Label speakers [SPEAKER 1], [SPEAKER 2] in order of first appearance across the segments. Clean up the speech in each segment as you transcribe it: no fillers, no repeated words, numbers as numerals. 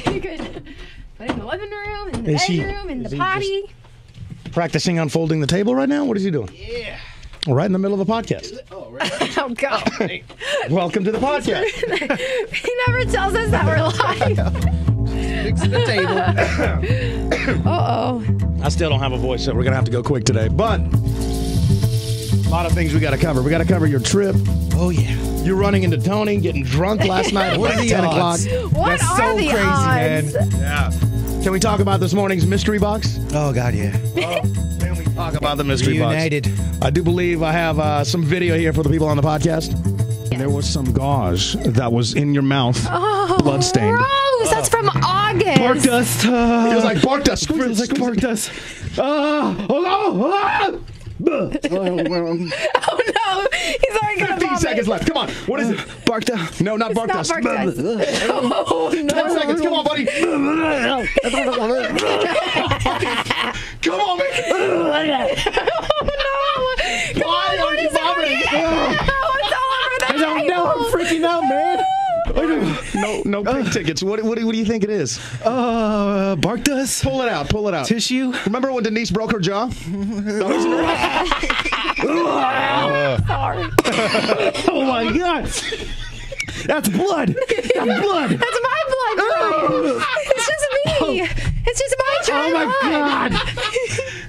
[SPEAKER 1] You could put it in the living room, in the bedroom, in the potty.
[SPEAKER 2] Practicing unfolding the table right now? What is he doing?
[SPEAKER 3] Yeah.
[SPEAKER 2] Right in the middle of the podcast.
[SPEAKER 3] Oh, right.
[SPEAKER 1] Oh, God.
[SPEAKER 2] Welcome to the podcast.
[SPEAKER 1] He never tells us that we're live.
[SPEAKER 3] Fixing the table.
[SPEAKER 1] Uh-oh.
[SPEAKER 2] I still don't have a voice, so we're going to have to go quick today. But a lot of things we got to cover. We got to cover your trip.
[SPEAKER 3] Oh, yeah.
[SPEAKER 2] You running into Tony, getting drunk last night at like 10 o'clock.
[SPEAKER 1] What
[SPEAKER 3] That's
[SPEAKER 1] are
[SPEAKER 3] so
[SPEAKER 1] the
[SPEAKER 3] crazy,
[SPEAKER 1] odds?
[SPEAKER 3] man.
[SPEAKER 2] Yeah. Can we talk about this morning's mystery box?
[SPEAKER 3] Oh, God, yeah.
[SPEAKER 2] Can we talk about the mystery box?
[SPEAKER 3] Reunited.
[SPEAKER 2] I do believe I have some video here for the people on the podcast.
[SPEAKER 1] Yes.
[SPEAKER 2] There was some gauze that was in your mouth, bloodstained.
[SPEAKER 1] Gross. That's from August.
[SPEAKER 2] Bark dust. It was like bark dust.
[SPEAKER 3] It was like bark dust.
[SPEAKER 1] Oh, no. He's already going to
[SPEAKER 2] 15 seconds left. Come on. What is it?
[SPEAKER 3] Bark dust.
[SPEAKER 2] No, not bark dust.
[SPEAKER 1] Bark dust. Oh, no.
[SPEAKER 2] 10 seconds. Come on, buddy. Come on, man. Why are you vomiting?
[SPEAKER 1] It's all over the table.
[SPEAKER 3] I'm freaking out, man.
[SPEAKER 2] No pink tickets. What do you think it is?
[SPEAKER 3] Bark dust.
[SPEAKER 2] Pull it out. Pull it out.
[SPEAKER 3] Tissue.
[SPEAKER 2] Remember when Denise broke her jaw?
[SPEAKER 1] Sorry.
[SPEAKER 3] Oh, my God. That's blood. That's blood.
[SPEAKER 1] That's my blood, Brian. It's just me. It's just my child.
[SPEAKER 3] Oh, my God.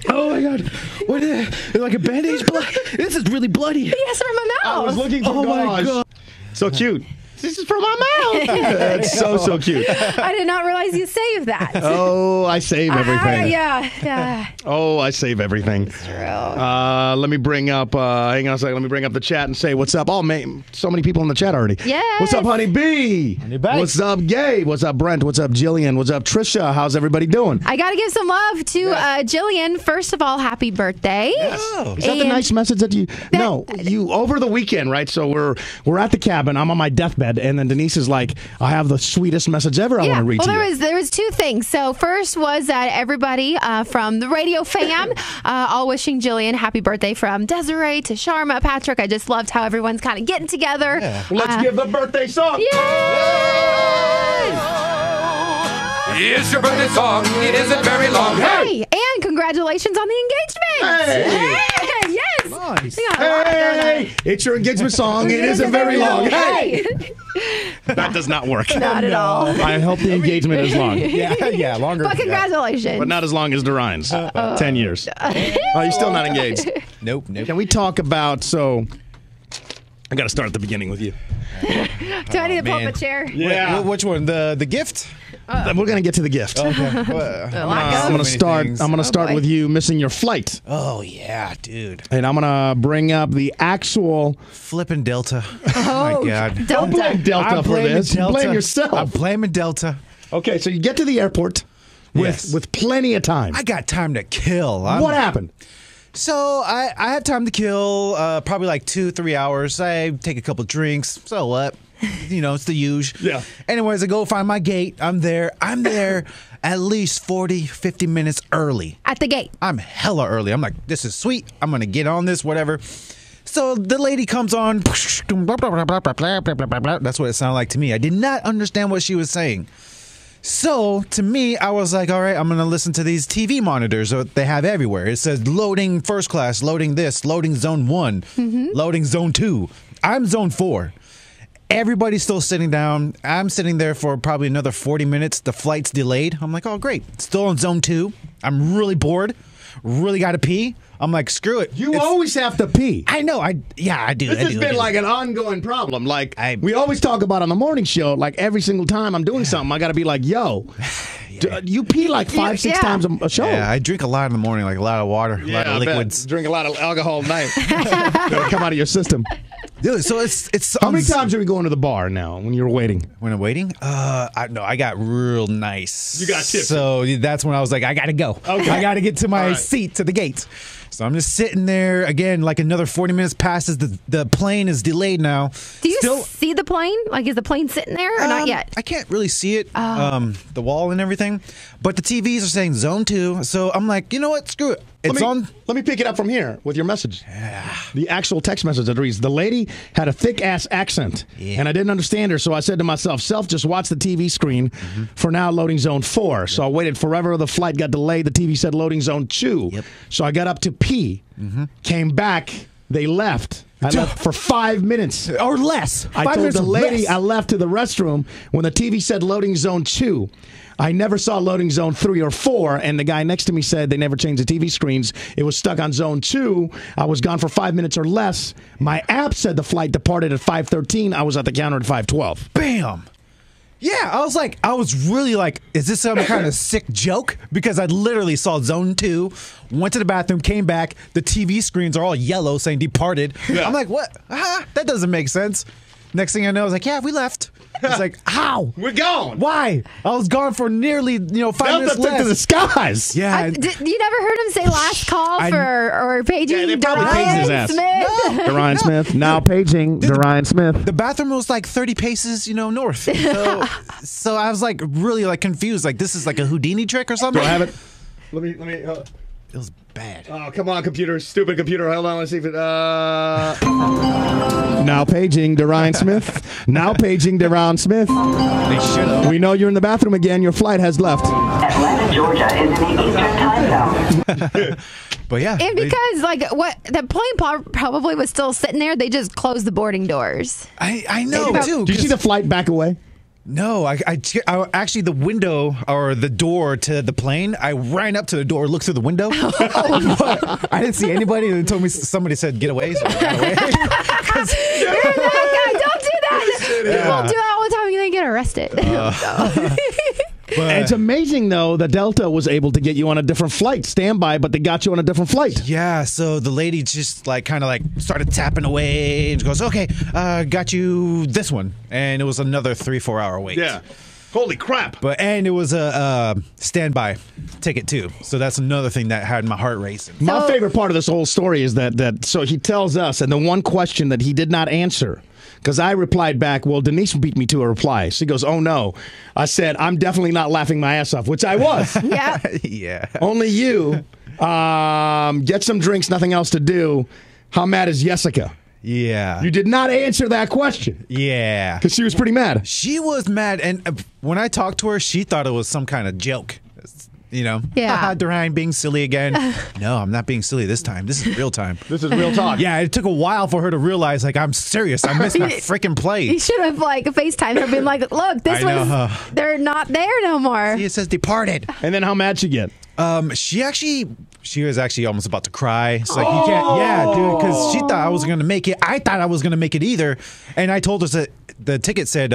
[SPEAKER 3] Oh, my God. What is it? Like a bandage blood? This is really bloody.
[SPEAKER 1] Yes, from my
[SPEAKER 2] I
[SPEAKER 1] mouth.
[SPEAKER 2] was looking for
[SPEAKER 3] Oh, my
[SPEAKER 2] gauze.
[SPEAKER 3] God.
[SPEAKER 2] So cute. This is from my mouth. That's so cute.
[SPEAKER 1] I did not realize you saved that.
[SPEAKER 2] Oh, I save everything.
[SPEAKER 1] Yeah.
[SPEAKER 2] Oh, I save everything.
[SPEAKER 1] True.
[SPEAKER 2] Let me bring up. Hang on a second. Let me bring up the chat and say what's up. Oh man, so many people in the chat already.
[SPEAKER 1] Yes.
[SPEAKER 2] What's up, Honey B? What's up, Gabe? What's up, Brent? What's up, Jillian? What's up, Trisha? How's everybody doing?
[SPEAKER 1] I got to give some love to Jillian. First of all, happy birthday.
[SPEAKER 3] Oh.
[SPEAKER 2] Is that the nice message that you? No, you over the weekend, right? So we're at the cabin. I'm on my deathbed, and then Denise is like, "I have the sweetest message ever. I want to read to you."
[SPEAKER 1] There was two things. So first was that everybody from the radio fam all wishing Jillian happy birthday, from Desiree to Sharma, Patrick. I just loved how everyone's kind of getting together.
[SPEAKER 3] Yeah.
[SPEAKER 2] Let's give the birthday song.
[SPEAKER 4] It's your birthday song. It isn't very long.
[SPEAKER 1] Hey, and congratulations on the engagement.
[SPEAKER 2] Hey.
[SPEAKER 1] Yes.
[SPEAKER 3] Nice.
[SPEAKER 2] Hey, it's your engagement song. It isn't very long. Hey. That does not work.
[SPEAKER 1] Not at all.
[SPEAKER 2] I hope the engagement is long.
[SPEAKER 3] Yeah, longer.
[SPEAKER 1] But congratulations.
[SPEAKER 2] But not as long as Duryan's. 10 years. Oh, you're still not engaged.
[SPEAKER 3] Nope.
[SPEAKER 2] Can we talk about, I got to start at the beginning with you.
[SPEAKER 1] Do I need to pull up a chair?
[SPEAKER 2] Yeah.
[SPEAKER 3] Which one? The gift?
[SPEAKER 2] We're going to get to the gift.
[SPEAKER 3] Okay.
[SPEAKER 2] I'm going to start
[SPEAKER 1] boy.
[SPEAKER 2] with you missing your flight.
[SPEAKER 3] Oh, yeah, dude.
[SPEAKER 2] And I'm going to bring up the actual...
[SPEAKER 3] Flipping Delta.
[SPEAKER 1] Oh,
[SPEAKER 3] my God.
[SPEAKER 2] Don't blame Delta
[SPEAKER 3] I'm
[SPEAKER 2] for
[SPEAKER 3] blaming
[SPEAKER 2] this.
[SPEAKER 3] Delta.
[SPEAKER 2] Blame yourself.
[SPEAKER 3] I'm blaming Delta.
[SPEAKER 2] Okay, so you get to the airport with plenty of time.
[SPEAKER 3] I got time to kill.
[SPEAKER 2] What happened?
[SPEAKER 3] So I had time to kill, probably like 2-3 hours. I take a couple drinks. So what? It's the usual.
[SPEAKER 2] Yeah.
[SPEAKER 3] Anyways, I go find my gate. I'm there at least 40, 50 minutes early.
[SPEAKER 1] At the gate.
[SPEAKER 3] I'm hella early. I'm like, this is sweet. I'm going to get on this, whatever. So the lady comes on. That's what it sounded like to me. I did not understand what she was saying. So to me, I was like, all right, I'm going to listen to these TV monitors that they have everywhere. It says loading first class, loading this, loading zone 1, loading zone 2. I'm zone 4. Everybody's still sitting down. I'm sitting there for probably another 40 minutes. The flight's delayed. I'm like, oh, great. Still on zone 2. I'm really bored. Really got to pee. I'm like, screw it.
[SPEAKER 2] You always have to pee.
[SPEAKER 3] I know. I do.
[SPEAKER 2] This has been like an ongoing problem. Like, we always talk about on the morning show, like every single time I'm doing something, I got to be like, yo, you pee like 5-6 times a show.
[SPEAKER 3] Yeah, I drink a lot in the morning, like a lot of water, a lot of liquids.
[SPEAKER 2] Drink a lot of alcohol at night. It'll come out of your system.
[SPEAKER 3] Dude, so it's
[SPEAKER 2] how many times are we going to the bar now when you're waiting?
[SPEAKER 3] When I'm waiting? I got real nice.
[SPEAKER 2] You got tipsy.
[SPEAKER 3] So that's when I was like, I gotta go. Okay. I gotta get to my seat to the gate. So I'm just sitting there again, like another 40 minutes passes. The plane is delayed now.
[SPEAKER 1] Do you see the plane? Like, is the plane sitting there or not yet?
[SPEAKER 3] I can't really see it, the wall and everything. But the TVs are saying zone 2. So I'm like, you know what? Screw it.
[SPEAKER 2] Let me pick it up from here with your message. Yeah. The actual text message that reads, the lady had a thick-ass accent, and I didn't understand her, so I said to myself, Self, just watch the TV screen. For now, loading zone 4. So I waited forever. The flight got delayed. The TV said loading zone 2. Yep. So I got up to P, came back. They left. I left for 5 minutes.
[SPEAKER 3] Or less.
[SPEAKER 2] I told the lady I left to the restroom when the TV said loading zone 2. I never saw loading zone 3 or 4, and the guy next to me said they never changed the TV screens. It was stuck on zone 2. I was gone for 5 minutes or less. My app said the flight departed at 5:13. I was at the counter at 5:12.
[SPEAKER 3] Bam! Yeah, I was really like, is this some kind of sick joke? Because I literally saw zone 2, went to the bathroom, came back. The TV screens are all yellow saying departed. Yeah. I'm like, what? That doesn't make sense. Next thing I know, I was like, yeah, we left. It's like, how?
[SPEAKER 2] We're gone.
[SPEAKER 3] Why? I was gone for nearly 5 minutes
[SPEAKER 2] left to the skies.
[SPEAKER 3] Yeah.
[SPEAKER 1] You never heard him say last call or paging Duryan Smith?
[SPEAKER 2] Duryan Smith. Now paging Duryan Smith.
[SPEAKER 3] The bathroom was like 30 paces, north. So I was like really like confused. Like this is like a Houdini trick or something.
[SPEAKER 2] Do I have it? Let me.
[SPEAKER 3] It was bad.
[SPEAKER 2] Oh, come on, computer. Stupid computer. Hold on. Let's see if it. Now paging Duryan Smith. Now paging Duryan Smith.
[SPEAKER 3] They should have.
[SPEAKER 2] We know you're in the bathroom again. Your flight has left.
[SPEAKER 5] Atlanta, Georgia is in the Eastern time zone.
[SPEAKER 3] But yeah.
[SPEAKER 1] And because, the plane probably was still sitting there, they just closed the boarding doors.
[SPEAKER 3] I know, too.
[SPEAKER 2] Did you see the flight back away?
[SPEAKER 3] No, I actually the window or the door to the plane. I ran up to the door, looked through the window. But I didn't see anybody, and somebody said get away. So I got away.
[SPEAKER 1] You're that guy. Don't do that. People do that all the time, and they get arrested.
[SPEAKER 2] But it's amazing, though, that Delta was able to get you on a different flight, standby, but they got you on a different flight.
[SPEAKER 3] Yeah, so the lady just kind of started tapping away and goes, okay, got you this one. And it was another 3-4 hour wait.
[SPEAKER 2] Yeah. Holy crap.
[SPEAKER 3] And it was a standby ticket, too. So that's another thing that had my heart racing.
[SPEAKER 2] My favorite part of this whole story is that so he tells us, and the one question that he did not answer, because I replied back, well, Denise beat me to a reply. She goes, oh, no. I said, I'm definitely not laughing my ass off, which I was.
[SPEAKER 1] Yeah.
[SPEAKER 3] Yeah.
[SPEAKER 2] Only you. Get some drinks, nothing else to do. How mad is Jessica?
[SPEAKER 3] Yeah.
[SPEAKER 2] You did not answer that question.
[SPEAKER 3] Yeah.
[SPEAKER 2] Because she was pretty mad.
[SPEAKER 3] She was mad. And when I talked to her, she thought it was some kind of joke. Yeah. Duryan being silly again. No, I'm not being silly this time. This is real time.
[SPEAKER 2] This is real talk.
[SPEAKER 3] Yeah, it took a while for her to realize, I'm serious. I missed my freaking plane.
[SPEAKER 1] You should have, FaceTimed her, been like, look, this was, they're not there no more.
[SPEAKER 3] See, it says departed.
[SPEAKER 2] And then how mad she get?
[SPEAKER 3] She was actually almost about to cry. It's like, you can't, dude, because she thought I was going to make it. I thought I was going to make it either. And I told her that the ticket said,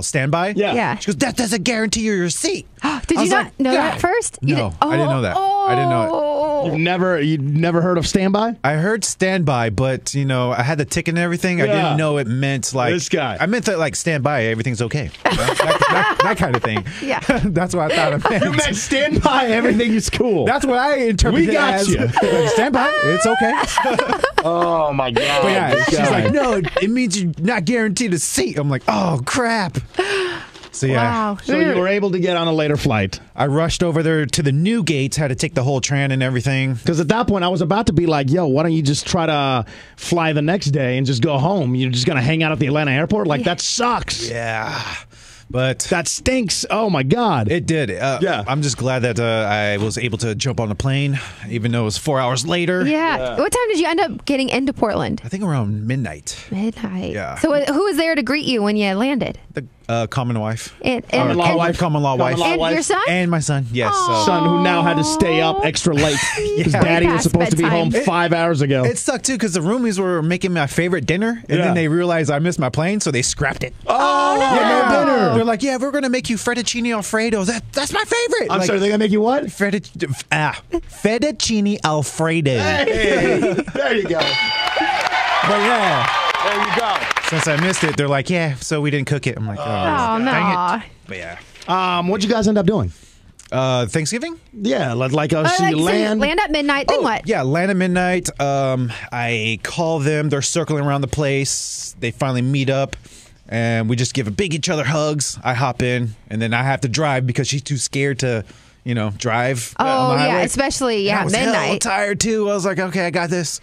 [SPEAKER 3] standby?
[SPEAKER 2] Yeah.
[SPEAKER 3] She goes, that doesn't guarantee your seat.
[SPEAKER 1] Did you not know that first?
[SPEAKER 3] No, I didn't know that. I didn't know it.
[SPEAKER 2] You've never heard of standby?
[SPEAKER 3] I heard standby, but I had the ticket and everything. I didn't know it meant
[SPEAKER 2] this guy.
[SPEAKER 3] I meant that standby, everything's okay. That kind of thing.
[SPEAKER 1] Yeah.
[SPEAKER 3] That's what I thought it meant.
[SPEAKER 2] You meant standby, everything is cool.
[SPEAKER 3] That's what I interpreted.
[SPEAKER 2] We got
[SPEAKER 3] as.
[SPEAKER 2] you.
[SPEAKER 3] Standby, it's okay.
[SPEAKER 2] Oh my God.
[SPEAKER 3] But yeah, she's like, no, it means you're not guaranteed a seat. I'm like, oh crap. So yeah.
[SPEAKER 1] Wow.
[SPEAKER 2] So you were able to get on a later flight.
[SPEAKER 3] I rushed over there to the new gates, had to take the whole tran and everything.
[SPEAKER 2] Because at that point, I was about to be like, yo, why don't you just try to fly the next day and just go home? You're just going to hang out at the Atlanta airport? That sucks.
[SPEAKER 3] Yeah. But
[SPEAKER 2] that stinks. Oh, my God.
[SPEAKER 3] It did.
[SPEAKER 2] Yeah.
[SPEAKER 3] I'm just glad that I was able to jump on a plane, even though it was 4 hours later.
[SPEAKER 1] Yeah. What time did you end up getting into Portland?
[SPEAKER 3] I think around midnight.
[SPEAKER 1] Midnight.
[SPEAKER 3] Yeah.
[SPEAKER 1] So who was there to greet you when you landed?
[SPEAKER 3] The common wife.
[SPEAKER 2] Common law wife.
[SPEAKER 3] Common law wife.
[SPEAKER 1] And your son?
[SPEAKER 3] And my son, yes.
[SPEAKER 2] Son who now had to stay up extra late. His daddy was supposed to be home 5 hours ago.
[SPEAKER 3] It sucked, too, because the roomies were making my favorite dinner, and then they realized I missed my plane, so they scrapped it.
[SPEAKER 2] Oh, no dinner.
[SPEAKER 3] They're like, yeah, we're going to make you fettuccine Alfredo. That's my favorite.
[SPEAKER 2] I'm sorry, they're going to make you what?
[SPEAKER 3] Fettuccine Alfredo.
[SPEAKER 2] Hey, there you go.
[SPEAKER 3] But yeah.
[SPEAKER 2] There you go.
[SPEAKER 3] Since I missed it, they're like, yeah, so we didn't cook it. I'm like, oh
[SPEAKER 1] no.
[SPEAKER 3] Dang it. But yeah.
[SPEAKER 2] What'd you guys end up doing?
[SPEAKER 3] Thanksgiving?
[SPEAKER 2] Yeah, land.
[SPEAKER 1] Land at midnight. Then what?
[SPEAKER 3] Yeah, land at midnight. I call them. They're circling around the place. They finally meet up. And we just give big each other hugs. I hop in, and then I have to drive because she's too scared to, drive.
[SPEAKER 1] Oh,
[SPEAKER 3] on the
[SPEAKER 1] yeah,
[SPEAKER 3] highway.
[SPEAKER 1] especially,
[SPEAKER 3] And I was hella
[SPEAKER 1] midnight.
[SPEAKER 3] tired, too. I was like, okay, I got this.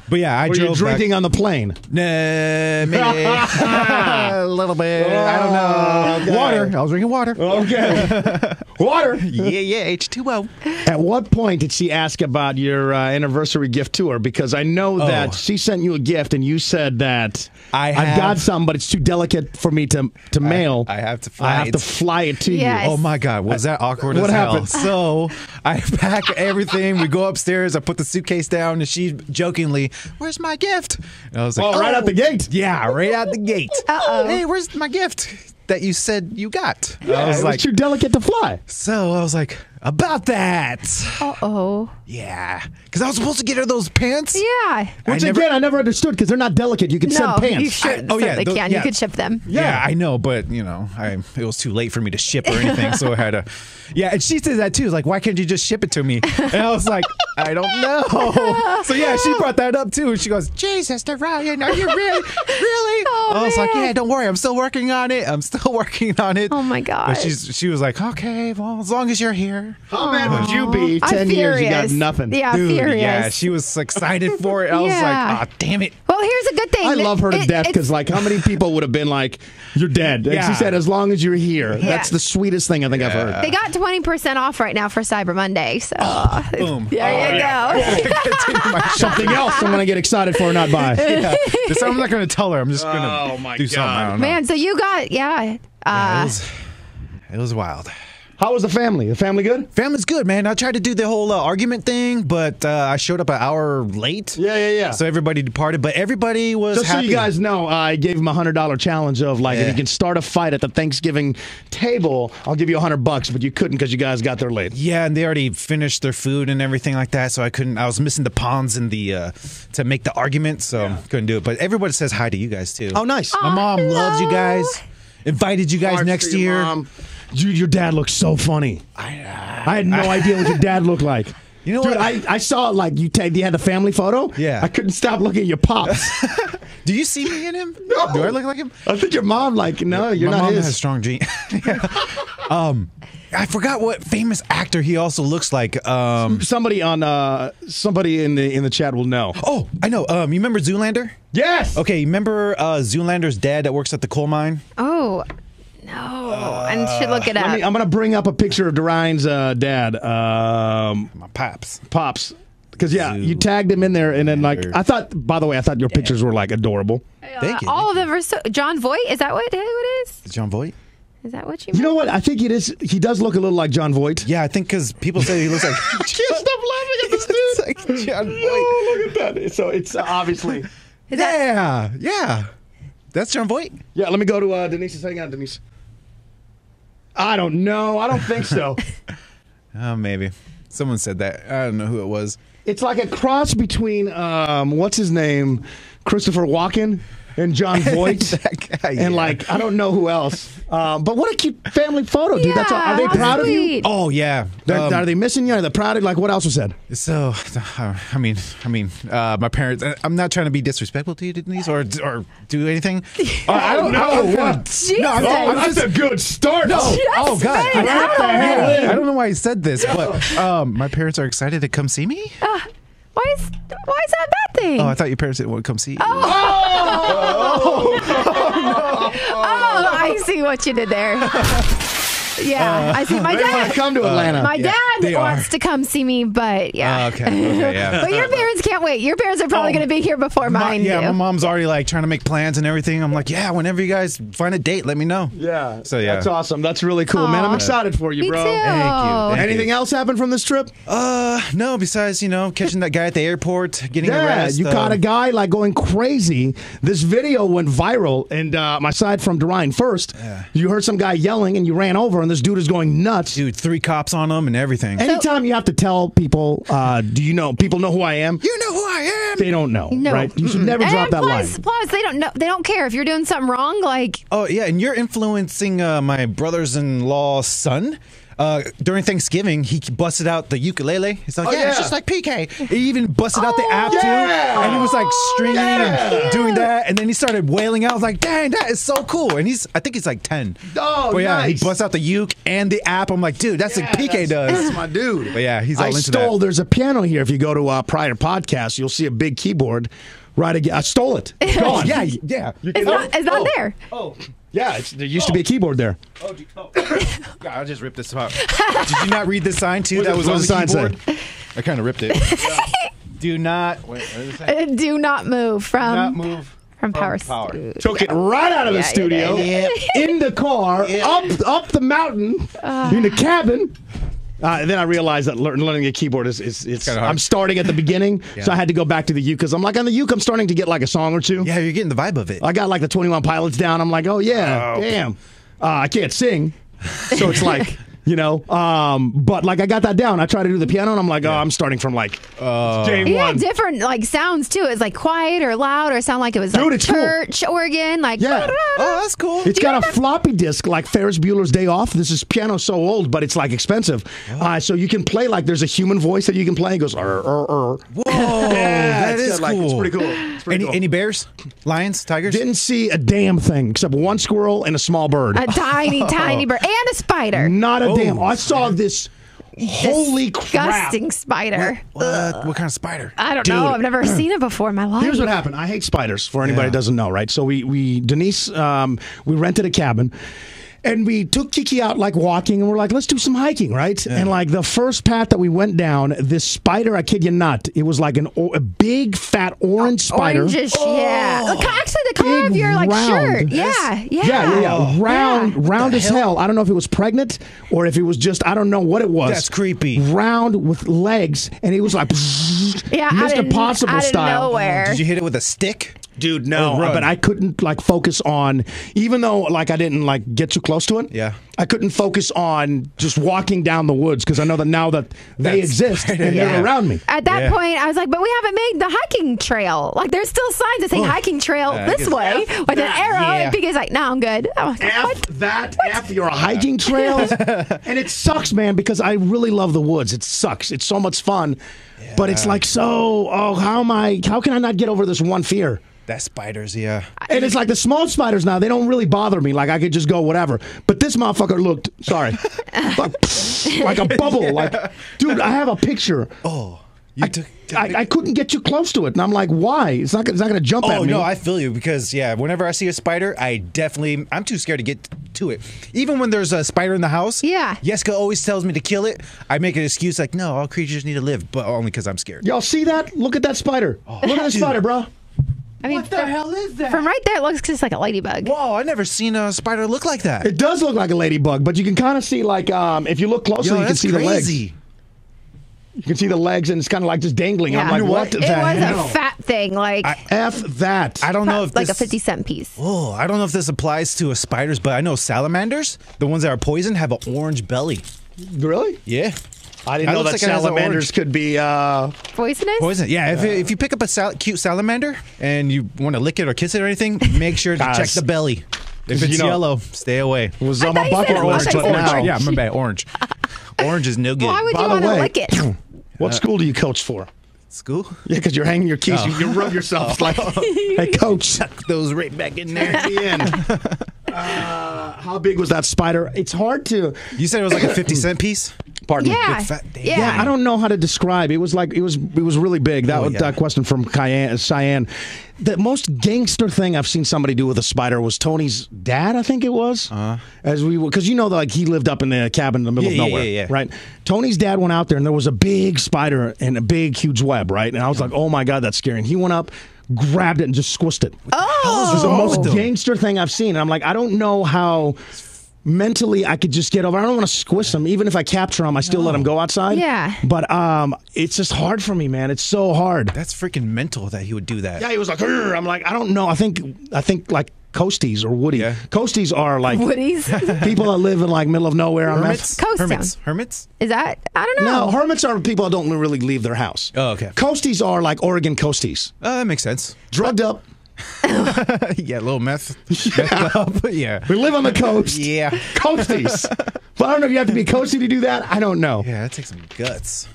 [SPEAKER 3] But yeah, I
[SPEAKER 2] Were you
[SPEAKER 3] drove
[SPEAKER 2] drinking
[SPEAKER 3] back.
[SPEAKER 2] on the plane?
[SPEAKER 3] Nah, maybe. A little bit. I don't know.
[SPEAKER 2] Okay.
[SPEAKER 3] Water. I was drinking water.
[SPEAKER 2] Okay. Water.
[SPEAKER 3] Yeah, H2O.
[SPEAKER 2] At what point did she ask about your anniversary gift to her? Because I know that she sent you a gift and you said that I've got some, but it's too delicate for me to mail.
[SPEAKER 3] I have to fly
[SPEAKER 2] I have
[SPEAKER 3] it.
[SPEAKER 2] to fly it to
[SPEAKER 1] Yes.
[SPEAKER 3] Oh my God, was that awkward
[SPEAKER 2] What
[SPEAKER 3] as hell?
[SPEAKER 2] happened?
[SPEAKER 3] So I pack everything. We go upstairs. I put the suitcase down, and she jokingly, "Where's my gift?" And I was like,
[SPEAKER 2] Oh, right out the gate.
[SPEAKER 3] Yeah, right out the gate.
[SPEAKER 1] Uh-oh.
[SPEAKER 3] Hey, where's my gift that you said you got?
[SPEAKER 2] Yeah,
[SPEAKER 3] I was
[SPEAKER 2] it
[SPEAKER 3] like,
[SPEAKER 2] was too delicate to fly.
[SPEAKER 3] so I was like, about that.
[SPEAKER 1] Uh-oh.
[SPEAKER 3] Yeah, because I was supposed to get her those pants.
[SPEAKER 1] Yeah.
[SPEAKER 2] Which again, I never understood because they're not delicate. You can
[SPEAKER 1] No,
[SPEAKER 2] send pants.
[SPEAKER 1] you sure
[SPEAKER 3] Oh, yeah,
[SPEAKER 1] certainly
[SPEAKER 3] those-
[SPEAKER 1] can. You
[SPEAKER 3] yeah.
[SPEAKER 1] could ship them.
[SPEAKER 3] Yeah, I know, but it was too late for me to ship or anything, so I had to. Yeah, and she said that too. Like, why can't you just ship it to me? And I was like, I don't know. So yeah, she brought that up too. And she goes, Jesus, Duryan, are you really?
[SPEAKER 1] Oh,
[SPEAKER 3] I was like,
[SPEAKER 1] man.
[SPEAKER 3] yeah, don't worry, I'm still working on it.
[SPEAKER 1] Oh my
[SPEAKER 3] But
[SPEAKER 1] God.
[SPEAKER 3] she was like, okay, well, as long as you're here.
[SPEAKER 2] How mad would you be?
[SPEAKER 1] I'm
[SPEAKER 2] 10 years, you got
[SPEAKER 1] furious.
[SPEAKER 2] nothing.
[SPEAKER 1] Yeah,
[SPEAKER 3] Dude,
[SPEAKER 1] furious.
[SPEAKER 3] yeah, she was excited for it. I was
[SPEAKER 1] Yeah.
[SPEAKER 3] like, oh, damn it.
[SPEAKER 1] Well, here's a good thing.
[SPEAKER 2] I love her to death
[SPEAKER 1] It's-
[SPEAKER 2] because, like, how many people would have been like, "You're dead"? And
[SPEAKER 3] Yeah.
[SPEAKER 2] she said, "As long as you're here."
[SPEAKER 1] Yeah.
[SPEAKER 2] That's the sweetest thing I think I've heard.
[SPEAKER 1] they got 20% off right now for Cyber Monday. So
[SPEAKER 3] Boom.
[SPEAKER 1] there you go.
[SPEAKER 3] Continue my
[SPEAKER 2] Something else I'm gonna get excited for, or not buy.
[SPEAKER 3] Yeah. This I'm not going to tell her. I'm just going
[SPEAKER 2] Oh,
[SPEAKER 3] to
[SPEAKER 2] my
[SPEAKER 3] do something. I
[SPEAKER 2] God.
[SPEAKER 3] don't know.
[SPEAKER 1] Man, so you got,
[SPEAKER 3] Yeah, it was wild.
[SPEAKER 2] How was the family? The family good?
[SPEAKER 3] Family's good, man. I tried to do the whole argument thing, but I showed up an hour late.
[SPEAKER 2] Yeah.
[SPEAKER 3] So everybody departed, but everybody was
[SPEAKER 2] Just
[SPEAKER 3] happy.
[SPEAKER 2] so you guys know, I gave him a $100 challenge of like, if
[SPEAKER 3] Yeah.
[SPEAKER 2] you can start a fight at the Thanksgiving table, I'll give you $100. But you couldn't because you guys got there late.
[SPEAKER 3] Yeah, and they already finished their food and everything like that, so I couldn't. I was missing the pawns in the to make the argument, so couldn't do it. But everybody says hi to you guys too.
[SPEAKER 2] Oh, nice.
[SPEAKER 3] My mom loves you guys. Invited you guys
[SPEAKER 2] Hearts
[SPEAKER 3] next
[SPEAKER 2] to your
[SPEAKER 3] year.
[SPEAKER 2] mom. Dude, your dad looks so funny. I had no idea what your dad looked like.
[SPEAKER 3] You know
[SPEAKER 2] Dude,
[SPEAKER 3] what?
[SPEAKER 2] I saw it like you had the family photo.
[SPEAKER 3] Yeah.
[SPEAKER 2] I couldn't stop looking at your pops.
[SPEAKER 3] Do you see me in him?
[SPEAKER 2] No.
[SPEAKER 3] Do I look like him?
[SPEAKER 2] I think your mom no, you're
[SPEAKER 3] My
[SPEAKER 2] not
[SPEAKER 3] mom
[SPEAKER 2] his.
[SPEAKER 3] has strong genes. I forgot what famous actor he also looks like.
[SPEAKER 2] Somebody in the chat will know.
[SPEAKER 3] Oh, I know. You remember Zoolander?
[SPEAKER 2] Yes.
[SPEAKER 3] Okay, you remember Zoolander's dad that works at the coal mine?
[SPEAKER 1] Oh, no. I should look it up.
[SPEAKER 2] I'm gonna bring up a picture of Duryan's dad,
[SPEAKER 3] My pops.
[SPEAKER 2] Pops, because you tagged him in there, and then like I thought your pictures were like adorable.
[SPEAKER 3] Thank you.
[SPEAKER 1] All of them are so. John Voight? Is that who it is?
[SPEAKER 3] John Voight?
[SPEAKER 1] Is that what you
[SPEAKER 2] You
[SPEAKER 1] mean?
[SPEAKER 2] know what? I think it is. He does look a little like John Voight.
[SPEAKER 3] Yeah, I think because people say he looks like.
[SPEAKER 2] I can't stop laughing at this dude.
[SPEAKER 3] It's like John Voight.
[SPEAKER 2] Oh, look at that. So it's obviously.
[SPEAKER 3] Yeah. That's John Voight?
[SPEAKER 2] Yeah, let me go to Denise. Hang on, Denise. I don't know. I don't think so.
[SPEAKER 3] Oh, maybe. Someone said that. I don't know who it was.
[SPEAKER 2] It's like a cross between what's his name, Christopher Walken, and John Voight,
[SPEAKER 3] That guy,
[SPEAKER 2] and
[SPEAKER 3] yeah.
[SPEAKER 2] like I don't know who else. But what a cute family photo, dude. That's all,
[SPEAKER 1] Yeah,
[SPEAKER 2] are they
[SPEAKER 1] how
[SPEAKER 2] proud of you?
[SPEAKER 1] sweet.
[SPEAKER 3] Oh, yeah.
[SPEAKER 2] Are they missing you? Are they proud of you? Like what else was said?
[SPEAKER 3] So, I mean, my parents. I'm not trying to be disrespectful to you, Denise, or do anything.
[SPEAKER 2] I don't know. What?
[SPEAKER 1] Jesus.
[SPEAKER 2] That's a good start. No.
[SPEAKER 3] Oh God!
[SPEAKER 1] Just
[SPEAKER 2] what the hell
[SPEAKER 3] Yeah,
[SPEAKER 2] is?
[SPEAKER 3] I don't know why he said this, but my parents are excited to come see me.
[SPEAKER 1] Why is that a bad thing?
[SPEAKER 3] Oh, I thought your parents didn't want to come see you.
[SPEAKER 1] Oh, I see what you did there. Yeah, I see. My
[SPEAKER 2] They want
[SPEAKER 1] dad.
[SPEAKER 2] to come to Atlanta.
[SPEAKER 1] My dad
[SPEAKER 3] they
[SPEAKER 1] wants
[SPEAKER 3] are.
[SPEAKER 1] to come see me, but yeah.
[SPEAKER 3] Okay, yeah.
[SPEAKER 1] But your parents can't wait. Your parents are probably going to be here before mine
[SPEAKER 3] Yeah,
[SPEAKER 1] do.
[SPEAKER 3] my mom's already like trying to make plans and everything. I'm like, yeah, whenever you guys find a date, let me know.
[SPEAKER 2] Yeah.
[SPEAKER 3] So, yeah.
[SPEAKER 2] That's awesome. That's really cool, man. I'm
[SPEAKER 1] Aw.
[SPEAKER 2] excited for you,
[SPEAKER 1] Me
[SPEAKER 2] bro.
[SPEAKER 1] too.
[SPEAKER 3] Thank you.
[SPEAKER 2] Anything else happened from this trip?
[SPEAKER 3] No, besides, catching that guy at the airport, getting
[SPEAKER 2] Yeah,
[SPEAKER 3] arrested.
[SPEAKER 2] you caught a guy like going crazy. This video went viral, and aside from Duryan first, you heard some guy yelling, and you ran over, and this dude is going nuts.
[SPEAKER 3] Dude, 3 cops on him and everything.
[SPEAKER 2] Anytime you have to tell people, people know who I am?
[SPEAKER 3] You know who I am.
[SPEAKER 2] They don't know,
[SPEAKER 1] No.
[SPEAKER 2] right? You should never drop that line.
[SPEAKER 1] Plus, they don't know. They don't care if you're doing something wrong. Like,
[SPEAKER 3] Oh, yeah, and you're influencing my brother's-in-law's son. During Thanksgiving, he busted out the ukulele. He's like,
[SPEAKER 2] yeah.
[SPEAKER 3] it's just like PK. He even busted out the app, too.
[SPEAKER 2] yeah.
[SPEAKER 3] And he was like stringing
[SPEAKER 2] Yeah.
[SPEAKER 3] and doing that. And then he started wailing out. I was like, dang, that is so cool. And I think he's like 10.
[SPEAKER 2] Oh,
[SPEAKER 3] but yeah,
[SPEAKER 2] nice.
[SPEAKER 3] he busts out the uke and the app. I'm like, dude, that's like PK does.
[SPEAKER 2] That's my dude.
[SPEAKER 3] But yeah, he's all
[SPEAKER 2] I
[SPEAKER 3] into
[SPEAKER 2] stole.
[SPEAKER 3] that.
[SPEAKER 2] There's a piano here. If you go to prior podcasts, you'll see a big keyboard. Right again. I stole it. It's gone.
[SPEAKER 3] Yeah.
[SPEAKER 1] It's not there.
[SPEAKER 3] Oh.
[SPEAKER 2] Yeah, there used to be a keyboard there.
[SPEAKER 3] Oh, God, I just ripped this up. Did you not read the sign, too? That was on
[SPEAKER 2] What
[SPEAKER 3] the
[SPEAKER 2] does the sign
[SPEAKER 3] keyboard? I kind of ripped it. Do not... Wait, what does it say?
[SPEAKER 1] Do not move from
[SPEAKER 3] Not move
[SPEAKER 1] from Power.
[SPEAKER 2] Took it right out of the
[SPEAKER 1] Yeah,
[SPEAKER 2] studio, in the car, up the mountain, in the cabin. And then I realized that learning a keyboard is
[SPEAKER 3] kinda hard.
[SPEAKER 2] I'm starting at the beginning, so I had to go back to the uke because I'm like on the uke I'm starting to get like a song or two.
[SPEAKER 3] Yeah, you're getting the vibe of it.
[SPEAKER 2] I got like the 21 Pilots down. I'm like, oh yeah, damn. I can't sing, so it's like. But like I got that down. I try to do the piano, and I'm like, I'm starting from like day
[SPEAKER 1] Yeah,
[SPEAKER 2] one.
[SPEAKER 1] different like sounds too. It's like quiet or loud, or sound like it was
[SPEAKER 2] Dude,
[SPEAKER 1] like
[SPEAKER 2] it's cool.
[SPEAKER 1] church organ. Like
[SPEAKER 2] Yeah.
[SPEAKER 3] Oh, that's cool.
[SPEAKER 2] It's got a floppy disk like Ferris Bueller's Day Off. This is piano so old, but it's like expensive. So you can play like there's a human voice that you can play. It goes,
[SPEAKER 3] Whoa,
[SPEAKER 2] Yeah,
[SPEAKER 3] that is
[SPEAKER 2] got, like,
[SPEAKER 3] cool.
[SPEAKER 2] it's pretty cool. It's pretty cool.
[SPEAKER 3] Any bears? Lions? Tigers?
[SPEAKER 2] Didn't see a damn thing except one squirrel and a small bird.
[SPEAKER 1] a tiny bird and a spider.
[SPEAKER 2] Not a damn. I saw this. Holy crap.
[SPEAKER 1] Disgusting spider.
[SPEAKER 3] What kind of spider?
[SPEAKER 1] I don't know. I've never seen it before in my life.
[SPEAKER 2] Here's what happened. I hate spiders, for anybody who doesn't know, right? So Denise, we rented a cabin. And we took Kiki out like walking, and we're like, let's do some hiking, right? Yeah. And like the first path that we went down, this spider, I kid you not, it was like a big fat orange spider.
[SPEAKER 1] Orangish, yeah. Actually, the color of your like
[SPEAKER 2] round.
[SPEAKER 1] shirt. Yeah.
[SPEAKER 2] Round as hell. I don't know if it was pregnant or if it was just, I don't know what it was.
[SPEAKER 3] That's creepy.
[SPEAKER 2] Round with legs, and it was like Mr. Impossible style.
[SPEAKER 1] Nowhere.
[SPEAKER 3] Did you hit it with a stick?
[SPEAKER 2] Dude, no,
[SPEAKER 3] Or run?
[SPEAKER 2] but I couldn't like focus on, even though like I didn't like get too close to it.
[SPEAKER 3] Yeah.
[SPEAKER 2] I couldn't focus on just walking down the woods because I know that now that they exist and they're around me.
[SPEAKER 1] At that point, I was like, but we haven't made the hiking trail. Like, there's still signs that say hiking trail this way with an arrow.
[SPEAKER 2] Yeah.
[SPEAKER 1] And PK's like, no, I'm good. I'm like,
[SPEAKER 2] After your hiking trails. And it sucks, man, because I really love the woods. It sucks. It's so much fun. Yeah. But it's like, how can I not get over this one fear?
[SPEAKER 3] That's spiders, yeah.
[SPEAKER 2] And it's like the small spiders now, they don't really bother me. Like I could just go whatever. But this motherfucker looked, like a bubble. Like, dude, I have a picture.
[SPEAKER 3] Oh.
[SPEAKER 2] I couldn't get too close to it. And I'm like, why? It's not going to jump at me.
[SPEAKER 3] Oh, no, I feel you because, whenever I see a spider, I'm too scared to get to it. Even when there's a spider in the house, Jessica always tells me to kill it. I make an excuse like, no, all creatures need to live, but only because I'm scared.
[SPEAKER 2] Y'all see that? Look at that spider. Look at that spider, bro.
[SPEAKER 1] I mean,
[SPEAKER 3] what the hell is that?
[SPEAKER 1] From right there, it looks just like a ladybug.
[SPEAKER 3] Whoa, I never seen a spider look like that.
[SPEAKER 2] It does look like a ladybug, but you can kind of see, like, if you look closer, you can see the legs. You can see the legs, and it's kind of like just dangling.
[SPEAKER 1] Yeah.
[SPEAKER 2] I'm like, what the hell?
[SPEAKER 1] It was a fat thing, like
[SPEAKER 2] F that.
[SPEAKER 3] I don't know if
[SPEAKER 1] like
[SPEAKER 3] this,
[SPEAKER 1] a 50-cent piece.
[SPEAKER 3] Oh, I don't know if this applies to spiders, but I know salamanders, the ones that are poison, have an orange belly.
[SPEAKER 2] Really?
[SPEAKER 3] Yeah.
[SPEAKER 2] I didn't know that salamanders could be
[SPEAKER 1] poisonous.
[SPEAKER 3] Poison, yeah. If you pick up a cute salamander and you want to lick it or kiss it or anything, make sure to check the belly. If it's yellow, stay away.
[SPEAKER 2] It was on my bucket
[SPEAKER 1] orange,
[SPEAKER 2] but now.
[SPEAKER 3] Yeah, my bad. Orange. Orange is no good.
[SPEAKER 1] Why would you want to lick it?
[SPEAKER 2] What school do you coach for?
[SPEAKER 3] School?
[SPEAKER 2] Yeah, because you're hanging your keys. You rub yourself. It's like, hey, coach.
[SPEAKER 3] Suck those right back in there.
[SPEAKER 2] At the end. How big was that spider? It's hard to.
[SPEAKER 3] You said it was like a 50-cent piece?
[SPEAKER 2] Pardon me.
[SPEAKER 1] Yeah.
[SPEAKER 2] I don't know how to describe. It was like it was really big. That question from Cheyenne. The most gangster thing I've seen somebody do with a spider was Tony's dad. I think it was. Because like he lived up in the cabin in the middle of nowhere, right? Tony's dad went out there and there was a big spider and a big huge web, right? And I was like, oh my god, that's scary. And he went up, grabbed it, and just squished it.
[SPEAKER 1] Oh,
[SPEAKER 2] it was the most gangster thing I've seen. And I'm like, I don't know how. Mentally, I could just get over. I don't want to squish them. Even if I capture them, I still let them go outside.
[SPEAKER 1] Yeah.
[SPEAKER 2] But it's just hard for me, man. It's so hard.
[SPEAKER 3] That's freaking mental that he would do that.
[SPEAKER 2] Yeah, he was like, "Urgh." I'm like, I don't know. I think like Coasties or Woody. Yeah. Coasties are like
[SPEAKER 1] Woodies.
[SPEAKER 2] People that live in like middle of nowhere.
[SPEAKER 3] Hermits?
[SPEAKER 1] Coast
[SPEAKER 3] Hermits?
[SPEAKER 1] Is that? I don't know.
[SPEAKER 2] No, hermits are people that don't really leave their house.
[SPEAKER 3] Oh, okay.
[SPEAKER 2] Coasties are like Oregon coasties.
[SPEAKER 3] That makes sense.
[SPEAKER 2] Drugged up.
[SPEAKER 3] Yeah, a little meth. Yeah.
[SPEAKER 2] We live on the coast.
[SPEAKER 3] Yeah.
[SPEAKER 2] Coasties. But I don't know if you have to be coasty to do that. I don't know.
[SPEAKER 3] Yeah, that takes some guts.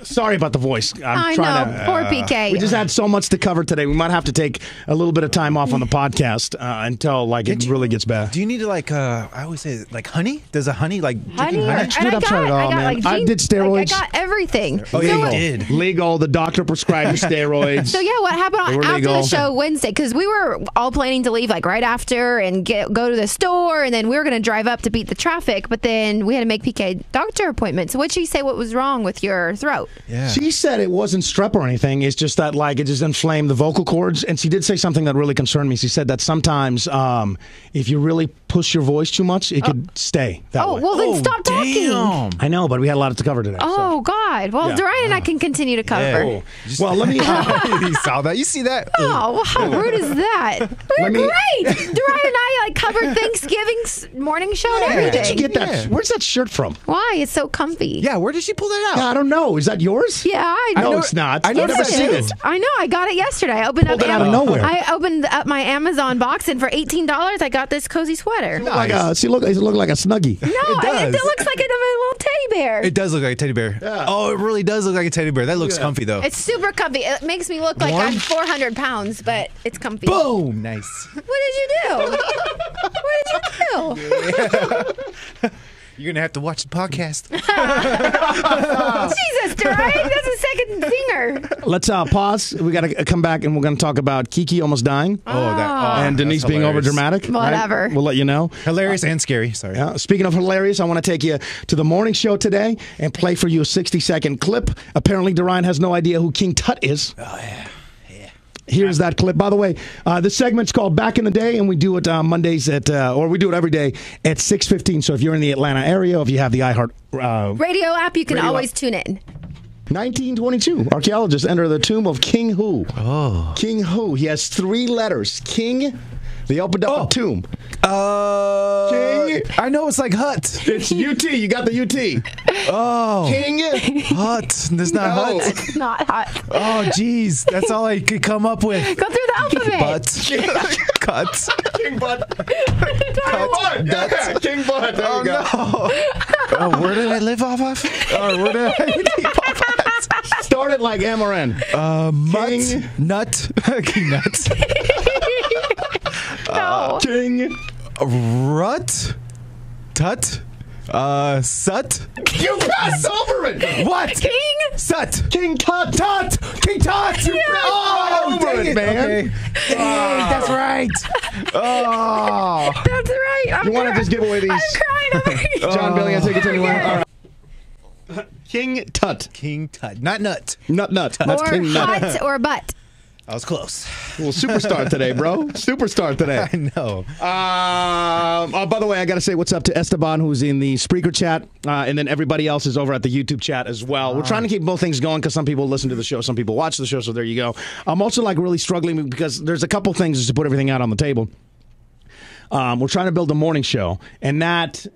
[SPEAKER 2] Sorry about the voice.
[SPEAKER 1] I know. Poor PK.
[SPEAKER 2] We just had so much to cover today. We might have to take a little bit of time off on the podcast until it really gets bad.
[SPEAKER 3] Do you need to I always say honey? Does a honey drinking honey?
[SPEAKER 1] And I
[SPEAKER 2] did steroids.
[SPEAKER 1] I got everything.
[SPEAKER 3] Oh yeah, you did.
[SPEAKER 2] Legal. The doctor prescribed you steroids.
[SPEAKER 1] So yeah, what happened after the show Wednesday? Because we were all planning to leave right after and go to the store, and then we were going to drive up to beat the traffic. But then we had to make PK doctor appointment. So what'd she say? What was wrong with your throat?
[SPEAKER 3] Yeah.
[SPEAKER 2] She said it wasn't strep or anything. It's just that it just inflamed the vocal cords. And she did say something that really concerned me. She said that sometimes if you really push your voice too much, it could stay that way.
[SPEAKER 1] Well, then stop talking.
[SPEAKER 3] Damn.
[SPEAKER 2] I know, but we had a lot to cover today.
[SPEAKER 1] Oh, God. Well,
[SPEAKER 2] Yeah.
[SPEAKER 1] Duryan and I can continue to cover.
[SPEAKER 2] Yeah. Well, let me...
[SPEAKER 3] You saw that? You see that?
[SPEAKER 1] Oh, how rude is that? We're great. Duryan and I cover Thanksgiving's morning show and
[SPEAKER 2] Where'd you
[SPEAKER 1] everything.
[SPEAKER 2] get that?
[SPEAKER 3] Yeah.
[SPEAKER 2] Where's that shirt from?
[SPEAKER 1] Why? It's so comfy.
[SPEAKER 3] Yeah, where did she pull that out?
[SPEAKER 2] I don't know. Is that yours?
[SPEAKER 1] Yeah, I know.
[SPEAKER 2] No, it's not.
[SPEAKER 3] I know
[SPEAKER 2] I've never
[SPEAKER 3] that
[SPEAKER 2] seen
[SPEAKER 3] is.
[SPEAKER 2] it.
[SPEAKER 1] I know. I got it yesterday. I opened up
[SPEAKER 2] Pulled it out of nowhere.
[SPEAKER 1] I opened up my Amazon box, and for $18, I got this cozy sweater. No,
[SPEAKER 2] It look like a Snuggie.
[SPEAKER 3] does.
[SPEAKER 1] it looks like a little teddy bear.
[SPEAKER 3] It does look like a teddy bear.
[SPEAKER 2] Yeah.
[SPEAKER 3] Oh, it really does look like a teddy bear. That looks comfy though.
[SPEAKER 1] It's super comfy. It makes me look like
[SPEAKER 3] Warm?
[SPEAKER 1] I'm 400 pounds, but it's comfy.
[SPEAKER 3] Boom! Nice.
[SPEAKER 1] What did you do? What did you do?
[SPEAKER 3] You're gonna have to watch the podcast.
[SPEAKER 1] Jesus, Duryan, that's a second zinger.
[SPEAKER 2] Let's pause. We got to come back and we're going to talk about Kiki almost dying and Denise being over dramatic.
[SPEAKER 1] Whatever.
[SPEAKER 2] Right? We'll let you know.
[SPEAKER 3] Hilarious and scary. Sorry.
[SPEAKER 2] Yeah. Speaking of hilarious, I want to take you to the morning show today and play for you a 60-second clip. Apparently, Duryan has no idea who King Tut is.
[SPEAKER 3] Oh yeah.
[SPEAKER 2] Here's that clip. By the way, this segment's called Back in the Day, and we do it Mondays or we do it every day at 6:15. So if you're in the Atlanta area, or if you have the iHeart
[SPEAKER 1] Radio app, you can always tune in.
[SPEAKER 2] 1922, archaeologists enter the tomb of King Who. Oh. King Who. He has 3 letters. King. They opened up a tomb. King.
[SPEAKER 3] I know it's like hut.
[SPEAKER 2] It's UT. You got the UT.
[SPEAKER 3] Oh.
[SPEAKER 2] King.
[SPEAKER 3] Hut. That's not hut.
[SPEAKER 1] It's not hot.
[SPEAKER 3] Oh, jeez. That's all I could come up with.
[SPEAKER 1] Go through the alphabet.
[SPEAKER 3] Butt. Cut.
[SPEAKER 2] King Butt.
[SPEAKER 3] Cut.
[SPEAKER 2] Yeah, King Butt. There you go.
[SPEAKER 3] No. Oh, where did I live off of? Or where did I leave off of?
[SPEAKER 2] Started like Amaran.
[SPEAKER 3] Mutt. Nut. King Nuts.
[SPEAKER 1] No.
[SPEAKER 2] King.
[SPEAKER 3] Rut. Tut. Sut.
[SPEAKER 2] You passed over it.
[SPEAKER 3] What?
[SPEAKER 1] King?
[SPEAKER 3] Sut.
[SPEAKER 2] King Tut.
[SPEAKER 3] Tut. King Tut.
[SPEAKER 2] Oh,
[SPEAKER 3] dang
[SPEAKER 2] over it, man.
[SPEAKER 3] Okay. Dang, that's right. Oh.
[SPEAKER 1] That's right.
[SPEAKER 2] You want to just give away these?
[SPEAKER 1] I'm crying over here.
[SPEAKER 2] John Billy, I take it to anyone. All right. King Tut.
[SPEAKER 3] King Tut. Not Nut.
[SPEAKER 2] Nut. That's
[SPEAKER 1] Or
[SPEAKER 2] King Nut.
[SPEAKER 1] hot or butt.
[SPEAKER 3] I was close.
[SPEAKER 2] Well, superstar today, bro. Superstar today.
[SPEAKER 3] I know.
[SPEAKER 2] By the way, I got to say what's up to Esteban, who's in the Spreaker chat, and then everybody else is over at the YouTube chat as well. We're trying to keep both things going because some people listen to the show, some people watch the show, so there you go. I'm also really struggling because there's a couple things just to put everything out on the table. We're trying to build a morning show, and that's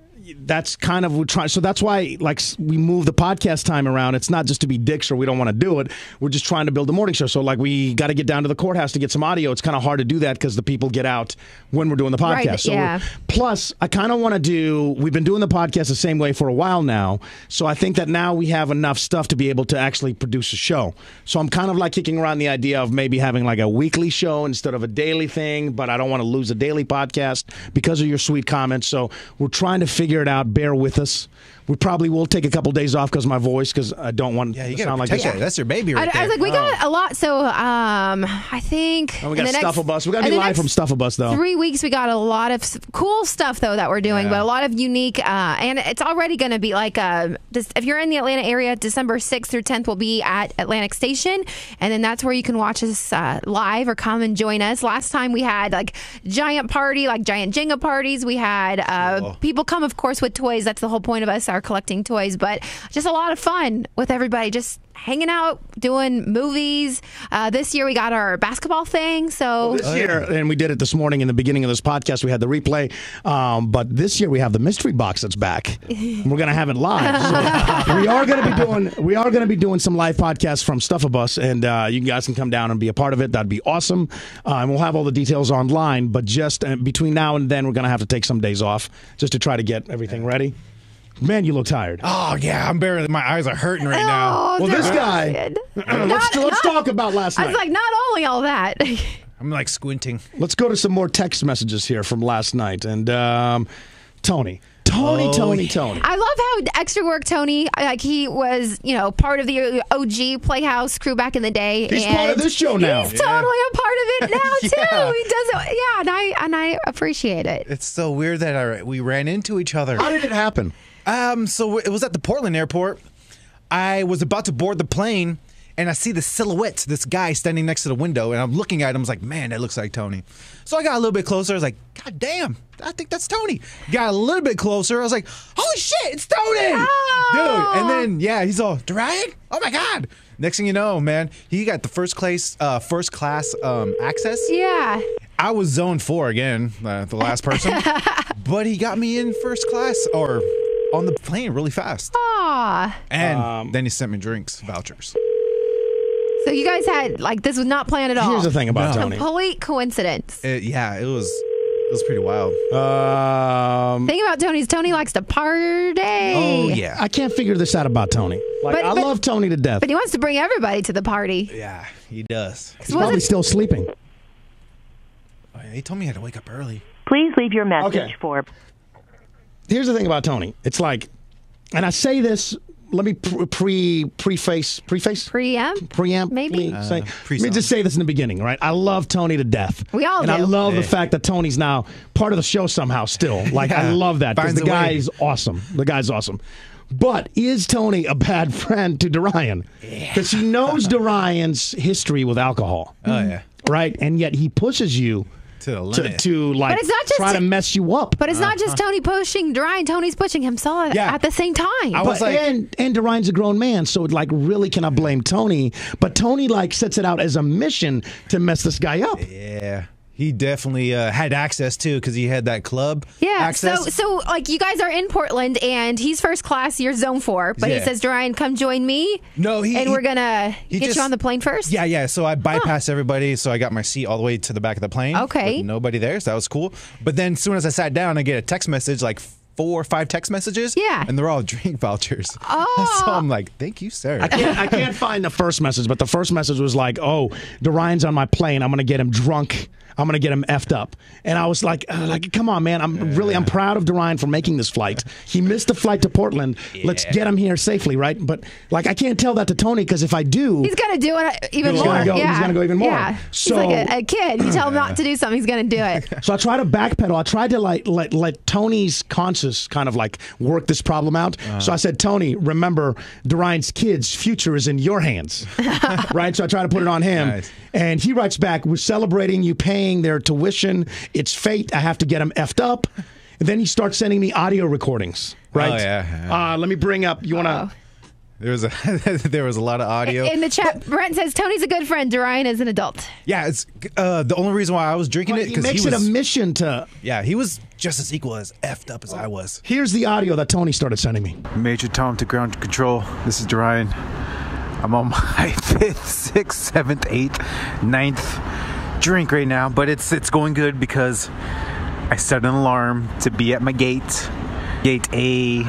[SPEAKER 2] kind of so that's why we move the podcast time around. It's not just to be dicks or we don't want to do it. We're just trying to build a morning show. So we got to get down to the courthouse to get some audio. It's kind of hard to do that because the people get out when we're doing the podcast.
[SPEAKER 1] Right, yeah.
[SPEAKER 2] Plus, I kind of want to we've been doing the podcast the same way for a while now. So I think that now we have enough stuff to be able to actually produce a show. So I'm kind of kicking around the idea of maybe having a weekly show instead of a daily thing, but I don't want to lose a daily podcast because of your sweet comments. So we're trying to figure it out. Bear with us. We probably will take a couple days off because of my voice because I don't want to sound like this.
[SPEAKER 3] That's your baby right there.
[SPEAKER 1] I was like, we got a lot. So I think
[SPEAKER 2] we got Stuffabus. We got to be live from Stuffabus though.
[SPEAKER 1] 3 weeks, we got a lot of cool stuff though that we're doing, but a lot of unique. And it's already going to be if you're in the Atlanta area, December 6th through 10th, we'll be at Atlantic Station, and then that's where you can watch us live or come and join us. Last time we had giant party, giant Jenga parties. We had people come, of course, with toys. That's the whole point of us. Collecting toys, but just a lot of fun with everybody just hanging out, doing movies. This year we got our basketball thing. So
[SPEAKER 2] this year, and we did it this morning in the beginning of this podcast. We had the replay, but this year we have the mystery box that's back. We're gonna have it live. So we are gonna be doing some live podcasts from Stuff of Us, and you guys can come down and be a part of it. That'd be awesome. And we'll have all the details online. But just between now and then, we're gonna have to take some days off just to try to get everything ready. Man, you look tired.
[SPEAKER 3] Oh, yeah, I'm barely, my eyes are hurting right now.
[SPEAKER 2] Well, this guy, let's talk about last night.
[SPEAKER 1] I was like, not only all that.
[SPEAKER 3] I'm like squinting.
[SPEAKER 2] Let's go to some more text messages here from last night. And Tony.
[SPEAKER 1] I love how extra work Tony, like he was, part of the OG Playhouse crew back in the day.
[SPEAKER 2] He's part of this show now.
[SPEAKER 1] He's totally a part of it now, too. He does it. Yeah, and I appreciate it.
[SPEAKER 3] It's so weird that we ran into each other.
[SPEAKER 2] How did it happen?
[SPEAKER 3] So it was at the Portland airport. I was about to board the plane, and I see the silhouette, this guy standing next to the window, and I'm looking at him. I was like, man, that looks like Tony. So I got a little bit closer. I was like, God damn, I think that's Tony. Got a little bit closer. I was like, holy shit, it's Tony.
[SPEAKER 1] Oh.
[SPEAKER 3] Dude. And then, he's all, Duryan? Oh, my God. Next thing you know, man, he got the first class access.
[SPEAKER 1] Yeah.
[SPEAKER 3] I was zone 4 again, the last person. But he got me in first class, or on the plane really fast.
[SPEAKER 1] Aw.
[SPEAKER 3] And then he sent me drinks, vouchers.
[SPEAKER 1] So you guys had, this was not planned at all.
[SPEAKER 2] Here's the thing about Tony.
[SPEAKER 1] Complete coincidence.
[SPEAKER 3] It was pretty wild.
[SPEAKER 1] Thing about Tony is Tony likes to party.
[SPEAKER 3] Oh, yeah.
[SPEAKER 2] I can't figure this out about Tony. I love Tony to death.
[SPEAKER 1] But he wants to bring everybody to the party.
[SPEAKER 3] Yeah, he does.
[SPEAKER 2] He's probably still sleeping.
[SPEAKER 3] Oh, yeah, he told me he had to wake up early.
[SPEAKER 5] Please leave your message for...
[SPEAKER 2] Here's the thing about Tony. It's like, and I say this, let me preface? Preamp?
[SPEAKER 1] Maybe.
[SPEAKER 2] Let me just say this in the beginning, right? I love Tony to death.
[SPEAKER 1] We all
[SPEAKER 2] do. And I love the
[SPEAKER 3] Yeah.
[SPEAKER 2] fact that Tony's now part of the show somehow still. I love that because the guy is awesome. The guy's awesome. But is Tony a bad friend to Duryan? Because he knows Duryan's history with alcohol.
[SPEAKER 3] Oh, yeah.
[SPEAKER 2] Right? And yet he pushes you
[SPEAKER 3] To the limit.
[SPEAKER 2] to
[SPEAKER 1] But it's not just
[SPEAKER 2] try to mess you up.
[SPEAKER 1] But it's not just Tony pushing Duryan. Tony's pushing himself at the same time.
[SPEAKER 2] And Duryan's a grown man, so really can I blame Tony? But Tony sets it out as a mission to mess this guy up.
[SPEAKER 3] Yeah. He definitely had access too because he had that club.
[SPEAKER 1] Yeah.
[SPEAKER 3] access.
[SPEAKER 1] So you guys are in Portland and he's first class. You're zone 4, but he says, Duryan, come join me.
[SPEAKER 3] No,
[SPEAKER 1] we're gonna get you on the plane first.
[SPEAKER 3] Yeah. So I bypassed everybody. So I got my seat all the way to the back of the plane.
[SPEAKER 1] Okay.
[SPEAKER 3] With nobody there, so that was cool. But then as soon as I sat down, I get a text message, 4 or 5 text messages.
[SPEAKER 1] Yeah.
[SPEAKER 3] And they're all drink vouchers.
[SPEAKER 1] Oh.
[SPEAKER 3] So I'm like, thank you, sir.
[SPEAKER 2] I can't find the first message, but the first message was Duryan's on my plane. I'm going to get him drunk. I'm going to get him effed up. And I was like, come on, man. I'm proud of Duryan for making this flight. He missed the flight to Portland. Yeah. Let's get him here safely, right? But I can't tell that to Tony because if I do,
[SPEAKER 1] he's going to do it even more.
[SPEAKER 2] He's going to go even more.
[SPEAKER 1] Yeah.
[SPEAKER 2] So,
[SPEAKER 1] he's like a kid. You tell him not to do something, he's going to do it.
[SPEAKER 2] So I try to backpedal. I tried to let Tony's conscience kind of work this problem out. So I said, Tony, remember Duryan's kid's future is in your hands, right? So I try to put it on him.
[SPEAKER 3] Nice.
[SPEAKER 2] And he writes back, we're celebrating you paying their tuition. It's fate. I have to get him effed up. And then he starts sending me audio recordings, right?
[SPEAKER 3] Oh, yeah.
[SPEAKER 2] Let me bring up, you want to...
[SPEAKER 3] There was a lot of audio.
[SPEAKER 1] In the chat, Brent says, Tony's a good friend. Duryan is an adult.
[SPEAKER 3] Yeah, it's the only reason why I was drinking it because
[SPEAKER 2] he makes it a mission to...
[SPEAKER 3] Yeah, he was just as equal as effed up as I was.
[SPEAKER 2] Here's the audio that Tony started sending me.
[SPEAKER 6] Major Tom to ground control. This is Duryan. I'm on my 5th, 6th, 7th, 8th, 9th drink right now, but it's going good because I set an alarm to be at my gate. Gate A.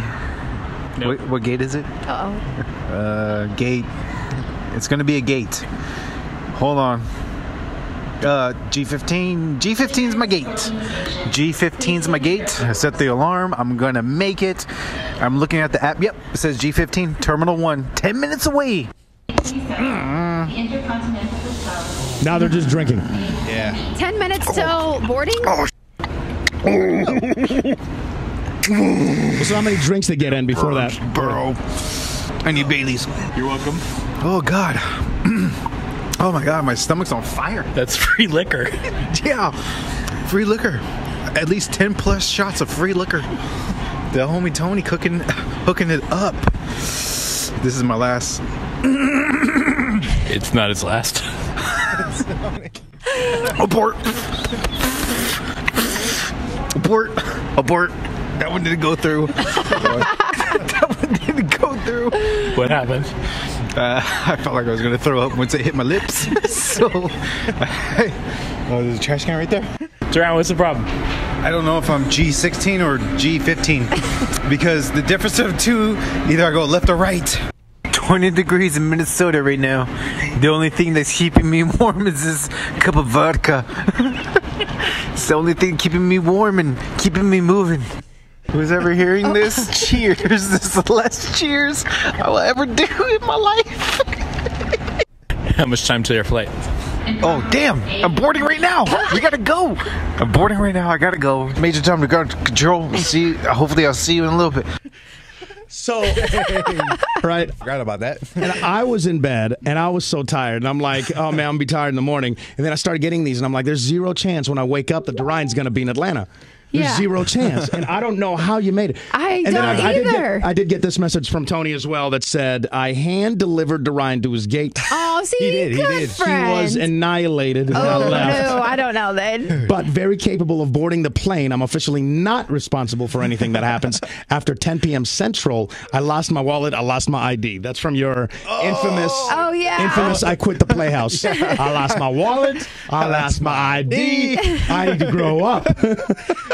[SPEAKER 6] Nope. What gate is it? Gate. It's going to be a gate. Hold on. G15. G15's my gate. G15's my gate. I set the alarm. I'm going to make it. I'm looking at the app. Yep. It says G15, Terminal 1. 10 minutes away.
[SPEAKER 2] Now they're just drinking.
[SPEAKER 3] Yeah.
[SPEAKER 1] 10 minutes till boarding?
[SPEAKER 2] So how many drinks they get in before that?
[SPEAKER 6] Bro. I need Bailey's.
[SPEAKER 7] You're welcome.
[SPEAKER 6] Oh, God. Oh, my God. My stomach's on fire.
[SPEAKER 7] That's free liquor.
[SPEAKER 6] Yeah. Free liquor. At least 10 plus shots of free liquor. The homie Tony hooking it up. This is my last
[SPEAKER 7] It's not his last.
[SPEAKER 6] Abort. Abort. Abort. That one didn't go through. That one didn't go through.
[SPEAKER 7] What happened?
[SPEAKER 6] I felt like I was going to throw up once it hit my lips. So, oh, there's a trash can right there.
[SPEAKER 7] Duryan, what's the problem?
[SPEAKER 6] I don't know if I'm G16 or G15 because the difference of two, either I go left or right. 20 degrees in Minnesota right now. The only thing that's keeping me warm is this cup of vodka. It's the only thing keeping me warm and keeping me moving. Who's ever hearing this? Cheers. This is the last cheers I will ever do in my life.
[SPEAKER 7] How much time till your flight?
[SPEAKER 6] Oh, damn. I'm boarding right now. We gotta go. I'm boarding right now. I gotta go. Major time to go to control. See, hopefully I'll see you in a little bit.
[SPEAKER 2] So, right.
[SPEAKER 3] Forgot about that.
[SPEAKER 2] And I was in bed, and I was so tired. And I'm like, oh, man, I'm going to be tired in the morning. And then I started getting these, and I'm like, there's zero chance when I wake up that Duryan's going to be in Atlanta. There's zero chance. And I don't know how you made it.
[SPEAKER 1] I don't either.
[SPEAKER 2] I did get this message from Tony as well that said, I hand-delivered Duryan to his gate.
[SPEAKER 1] Oh, see,
[SPEAKER 3] He did.
[SPEAKER 1] friend.
[SPEAKER 2] He was annihilated. And I
[SPEAKER 1] Oh,
[SPEAKER 2] left.
[SPEAKER 1] no, I don't know then.
[SPEAKER 2] But very capable of boarding the plane. I'm officially not responsible for anything that happens. After 10 p.m. Central, I lost my wallet. I lost my ID. That's from your infamous, I quit the Playhouse. I lost my wallet. I lost my ID. I need to grow up.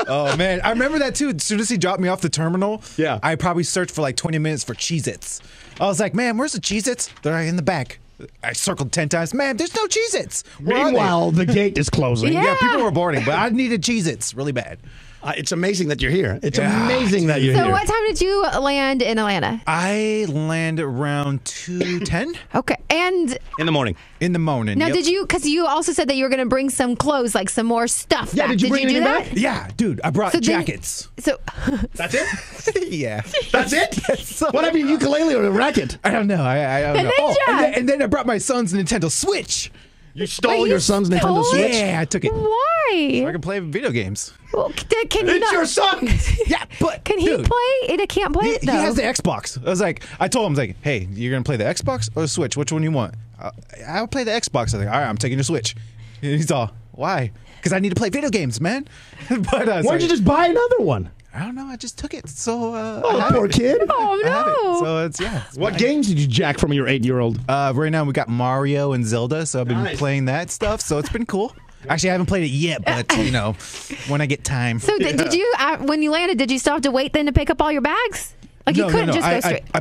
[SPEAKER 3] Oh, man. I remember that, too. As soon as he dropped me off the terminal, I probably searched for like 20 minutes for Cheez-Its. I was like, man, where's the Cheez-Its? They're in the back. I circled 10 times. Man, there's no Cheez-Its.
[SPEAKER 2] Meanwhile, the gate is closing.
[SPEAKER 1] Yeah.
[SPEAKER 3] People were boarding, but I needed Cheez-Its really bad.
[SPEAKER 2] It's amazing that you're here. It's amazing that you're here.
[SPEAKER 1] So what time did you land in Atlanta?
[SPEAKER 3] I landed around 2:10.
[SPEAKER 1] Okay. And
[SPEAKER 2] in the morning.
[SPEAKER 3] In the morning.
[SPEAKER 1] now, did you, because you also said that you were going to bring some clothes, like some more stuff
[SPEAKER 2] Yeah,
[SPEAKER 1] back.
[SPEAKER 2] did you bring
[SPEAKER 1] do
[SPEAKER 2] anything
[SPEAKER 1] that?
[SPEAKER 2] back?
[SPEAKER 3] Yeah, dude, I brought jackets.
[SPEAKER 2] That's it?
[SPEAKER 3] Yeah.
[SPEAKER 2] That's it? What have you, ukulele or a racket?
[SPEAKER 3] I don't know. I don't know.
[SPEAKER 1] Ninja.
[SPEAKER 3] And then I brought my son's Nintendo Switch.
[SPEAKER 2] You stole your son's Nintendo Switch?
[SPEAKER 3] Yeah, I took it.
[SPEAKER 1] Why?
[SPEAKER 3] So I can play video games.
[SPEAKER 1] Well, can you
[SPEAKER 2] It's
[SPEAKER 1] not?
[SPEAKER 2] your son.
[SPEAKER 3] Yeah, but
[SPEAKER 1] Can he
[SPEAKER 3] dude,
[SPEAKER 1] play? It can't play it
[SPEAKER 3] He
[SPEAKER 1] though.
[SPEAKER 3] has the Xbox. I told him, like, hey, you're gonna play the Xbox or the Switch? Which one you want? I'll play the Xbox. I was like, all right, I'm taking your Switch. And he's all, why? Because I need to play video games, man. But
[SPEAKER 2] Why don't you just buy another one?
[SPEAKER 3] I don't know. I just took it. So
[SPEAKER 2] Poor kid.
[SPEAKER 1] Oh
[SPEAKER 3] I have it.
[SPEAKER 1] no!
[SPEAKER 3] So it's
[SPEAKER 2] What games did you jack from your 8-year-old?
[SPEAKER 3] Right now we got Mario and Zelda, so I've been playing that stuff. So it's been cool. Actually, I haven't played it yet, but when I get time.
[SPEAKER 1] So did you? When you landed, did you still have to wait then to pick up all your bags? Like you couldn't just go straight.
[SPEAKER 3] I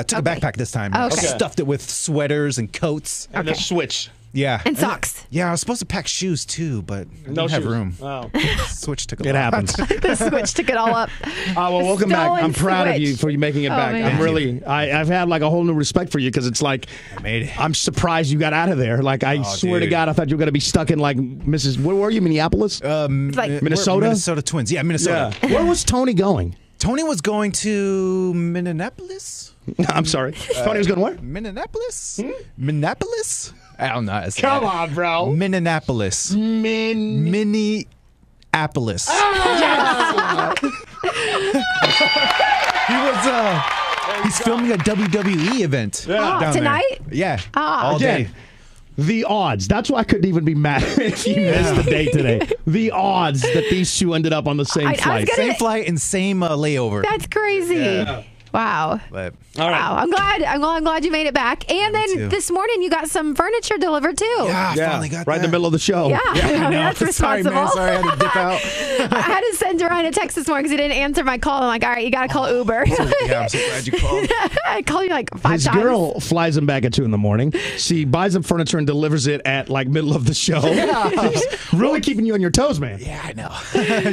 [SPEAKER 3] took a backpack this time.
[SPEAKER 1] Okay.
[SPEAKER 3] I stuffed it with sweaters and coats.
[SPEAKER 2] And the Switch.
[SPEAKER 3] Yeah.
[SPEAKER 1] And socks.
[SPEAKER 3] Yeah, I was supposed to pack shoes too, but I didn't have room.
[SPEAKER 2] Oh.
[SPEAKER 3] Switch took a
[SPEAKER 2] It
[SPEAKER 3] lot.
[SPEAKER 2] happens.
[SPEAKER 1] The Switch took it all up.
[SPEAKER 2] Well, welcome back.
[SPEAKER 1] Stolen
[SPEAKER 2] I'm proud of
[SPEAKER 1] Switch.
[SPEAKER 2] you for you making it back.
[SPEAKER 1] man.
[SPEAKER 2] I'm really, I've had like a whole new respect for you because it's like,
[SPEAKER 3] I made it.
[SPEAKER 2] I'm surprised you got out of there. Like, I swear to
[SPEAKER 3] dude.
[SPEAKER 2] God, I thought you were going to be stuck in like where were you, Minneapolis?
[SPEAKER 1] Like-
[SPEAKER 2] Minnesota?
[SPEAKER 3] Minnesota Twins. Yeah, Minnesota.
[SPEAKER 2] Yeah. Where was Tony going?
[SPEAKER 3] Tony was going to Minneapolis.
[SPEAKER 2] I'm sorry. Tony was going where?
[SPEAKER 3] Minneapolis? Minneapolis? I don't know. how to say
[SPEAKER 2] Come
[SPEAKER 3] it.
[SPEAKER 2] on, bro.
[SPEAKER 3] Minneapolis. Minneapolis. He's filming a WWE event down there.
[SPEAKER 1] Tonight?
[SPEAKER 3] Yeah. All
[SPEAKER 2] Again,
[SPEAKER 3] day.
[SPEAKER 2] the odds. That's why I couldn't even be mad if you missed the day today. The odds that these two ended up on the same
[SPEAKER 1] I was
[SPEAKER 2] flight.
[SPEAKER 1] gonna-
[SPEAKER 3] Same flight and same layover.
[SPEAKER 1] That's crazy.
[SPEAKER 3] Yeah.
[SPEAKER 1] Wow.
[SPEAKER 3] But
[SPEAKER 2] All right.
[SPEAKER 1] Wow. I'm glad you made it back. And then
[SPEAKER 3] too.
[SPEAKER 1] this morning you got some furniture delivered too.
[SPEAKER 3] yeah, I
[SPEAKER 2] Yeah,
[SPEAKER 3] finally got
[SPEAKER 2] right in
[SPEAKER 3] that.
[SPEAKER 2] the middle of the show.
[SPEAKER 1] Yeah,
[SPEAKER 3] I know.
[SPEAKER 1] that's
[SPEAKER 3] Sorry,
[SPEAKER 1] responsible.
[SPEAKER 3] man. Sorry, I had to dip out.
[SPEAKER 1] I had to send Duryan a text this morning because he didn't answer my call. I'm like, all right, you got to call Uber.
[SPEAKER 3] Yeah, I'm so glad you called.
[SPEAKER 1] I called you like 5
[SPEAKER 2] His
[SPEAKER 1] times.
[SPEAKER 2] girl flies him back at 2 a.m. She buys him furniture and delivers it at like middle of the show. She's really keeping you on your toes, man.
[SPEAKER 3] Yeah, I know.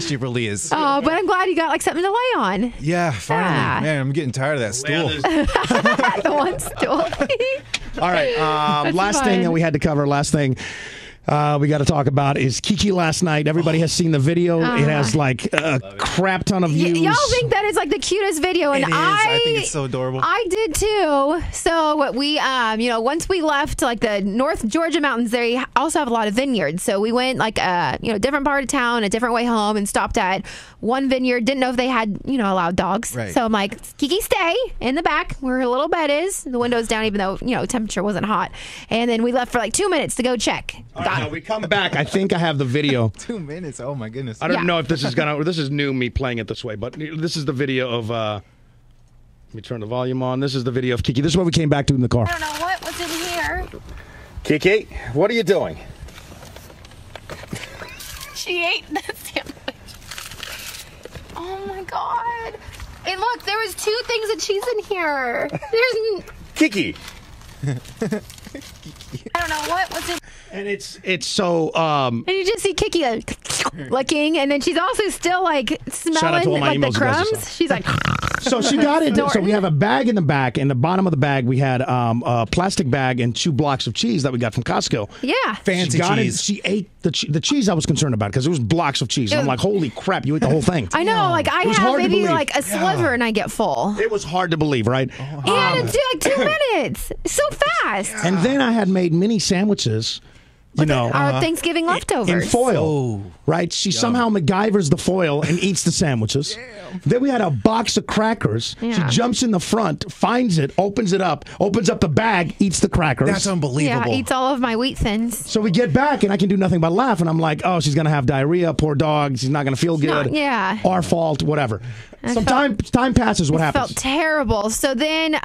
[SPEAKER 3] She really is.
[SPEAKER 1] Oh, but I'm glad you got like something to lay on.
[SPEAKER 3] Yeah, finally.
[SPEAKER 1] Ah.
[SPEAKER 3] Man, I'm getting tired of that stool.
[SPEAKER 1] The one stool.
[SPEAKER 2] All right. Last thing
[SPEAKER 1] fine.
[SPEAKER 2] that we had to cover. Last thing. we got to talk about is Kiki last night. Everybody has seen the video. It has like a crap ton of views.
[SPEAKER 1] Y'all think that is like the cutest video, and
[SPEAKER 3] It is. I think it's so adorable.
[SPEAKER 1] I did too. So we, once we left like the North Georgia mountains, they also have a lot of vineyards. So we went like different part of town, a different way home, and stopped at one vineyard. Didn't know if they had allowed dogs.
[SPEAKER 3] Right.
[SPEAKER 1] So I'm like, Kiki, stay in the back where her little bed is. The window's down, even though temperature wasn't hot. And then we left for like 2 minutes to go check.
[SPEAKER 2] Now we come back. I think I have the video.
[SPEAKER 3] 2 minutes. Oh my goodness.
[SPEAKER 2] I don't know if this is this is new, me playing it this way, but this is the video of. Let me turn the volume on. This is the video of Kiki. This is what we came back to in the car.
[SPEAKER 1] I don't know what was in here.
[SPEAKER 2] Kiki, what are you doing?
[SPEAKER 1] She ate the sandwich. Oh my god! And look, there was 2 things of cheese in here. There's
[SPEAKER 2] Kiki.
[SPEAKER 1] I don't know what was in.
[SPEAKER 2] And it's so.
[SPEAKER 1] And you just see Kiki licking, and then she's also still like smelling
[SPEAKER 2] all my
[SPEAKER 1] like the
[SPEAKER 2] emails you guys just
[SPEAKER 1] crumbs.
[SPEAKER 2] saw.
[SPEAKER 1] She's like.
[SPEAKER 2] So she got it. So we have a bag in the back. In the bottom of the bag, we had a plastic bag and 2 blocks of cheese that we got from Costco.
[SPEAKER 1] Yeah.
[SPEAKER 3] Fancy
[SPEAKER 2] She got
[SPEAKER 3] cheese.
[SPEAKER 2] it. She ate the cheese. I was concerned about because it was blocks of cheese. I'm like, holy crap! You ate the whole thing.
[SPEAKER 1] I know. Like I
[SPEAKER 2] was
[SPEAKER 1] have
[SPEAKER 2] hard to
[SPEAKER 1] maybe
[SPEAKER 2] believe.
[SPEAKER 1] like a sliver, and I get full.
[SPEAKER 2] It was hard to believe, right?
[SPEAKER 1] And it took like 2 minutes. So fast.
[SPEAKER 2] And then I had made mini sandwiches.
[SPEAKER 1] Our Thanksgiving leftovers.
[SPEAKER 2] In foil, right? She somehow MacGyvers the foil and eats the sandwiches. Then we had a box of crackers.
[SPEAKER 1] Yeah.
[SPEAKER 2] She jumps in the front, finds it, opens up the bag, eats the crackers.
[SPEAKER 3] That's unbelievable.
[SPEAKER 1] Yeah, eats all of my wheat thins.
[SPEAKER 2] So we get back, and I can do nothing but laugh. And I'm like, oh, she's going to have diarrhea. Poor dog. She's not going to feel good.
[SPEAKER 1] Yeah.
[SPEAKER 2] Our fault, whatever. Time passes. What happens?
[SPEAKER 1] Felt terrible. So then,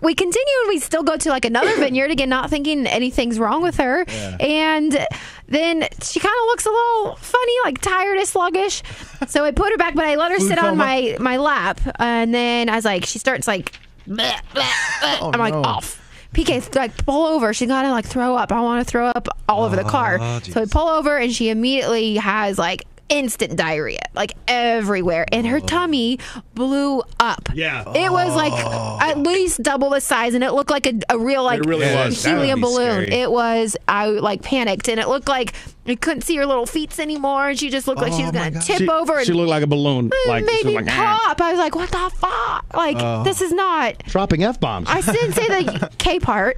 [SPEAKER 1] we continue and we still go to like another vineyard again, not thinking anything's wrong with her. Yeah. And then she kind of looks a little funny, like tired and sluggish. So I put her back, but I let her sit on my lap. And then I was like, she starts like, bleh, bleh, bleh. I'm like, off. PK, like, pull over. She's got to like throw up. I want to throw up all over the car.
[SPEAKER 3] Geez.
[SPEAKER 1] So we pull over and she immediately has like instant diarrhea, like everywhere, and her tummy blew up.
[SPEAKER 2] Yeah.
[SPEAKER 1] It was like at least double the size, and it looked like a real like
[SPEAKER 2] It really was.
[SPEAKER 1] helium
[SPEAKER 3] That would be
[SPEAKER 1] balloon.
[SPEAKER 3] scary.
[SPEAKER 1] It was. I like panicked, and it looked like you couldn't see her little feet anymore, and she just looked like she was gonna tip over and
[SPEAKER 2] She looked like a balloon. Like,
[SPEAKER 1] made
[SPEAKER 2] she was
[SPEAKER 1] me
[SPEAKER 2] like,
[SPEAKER 1] pop. I was like, what the fuck? Like this is not.
[SPEAKER 2] dropping F-bombs.
[SPEAKER 1] I didn't say the K part.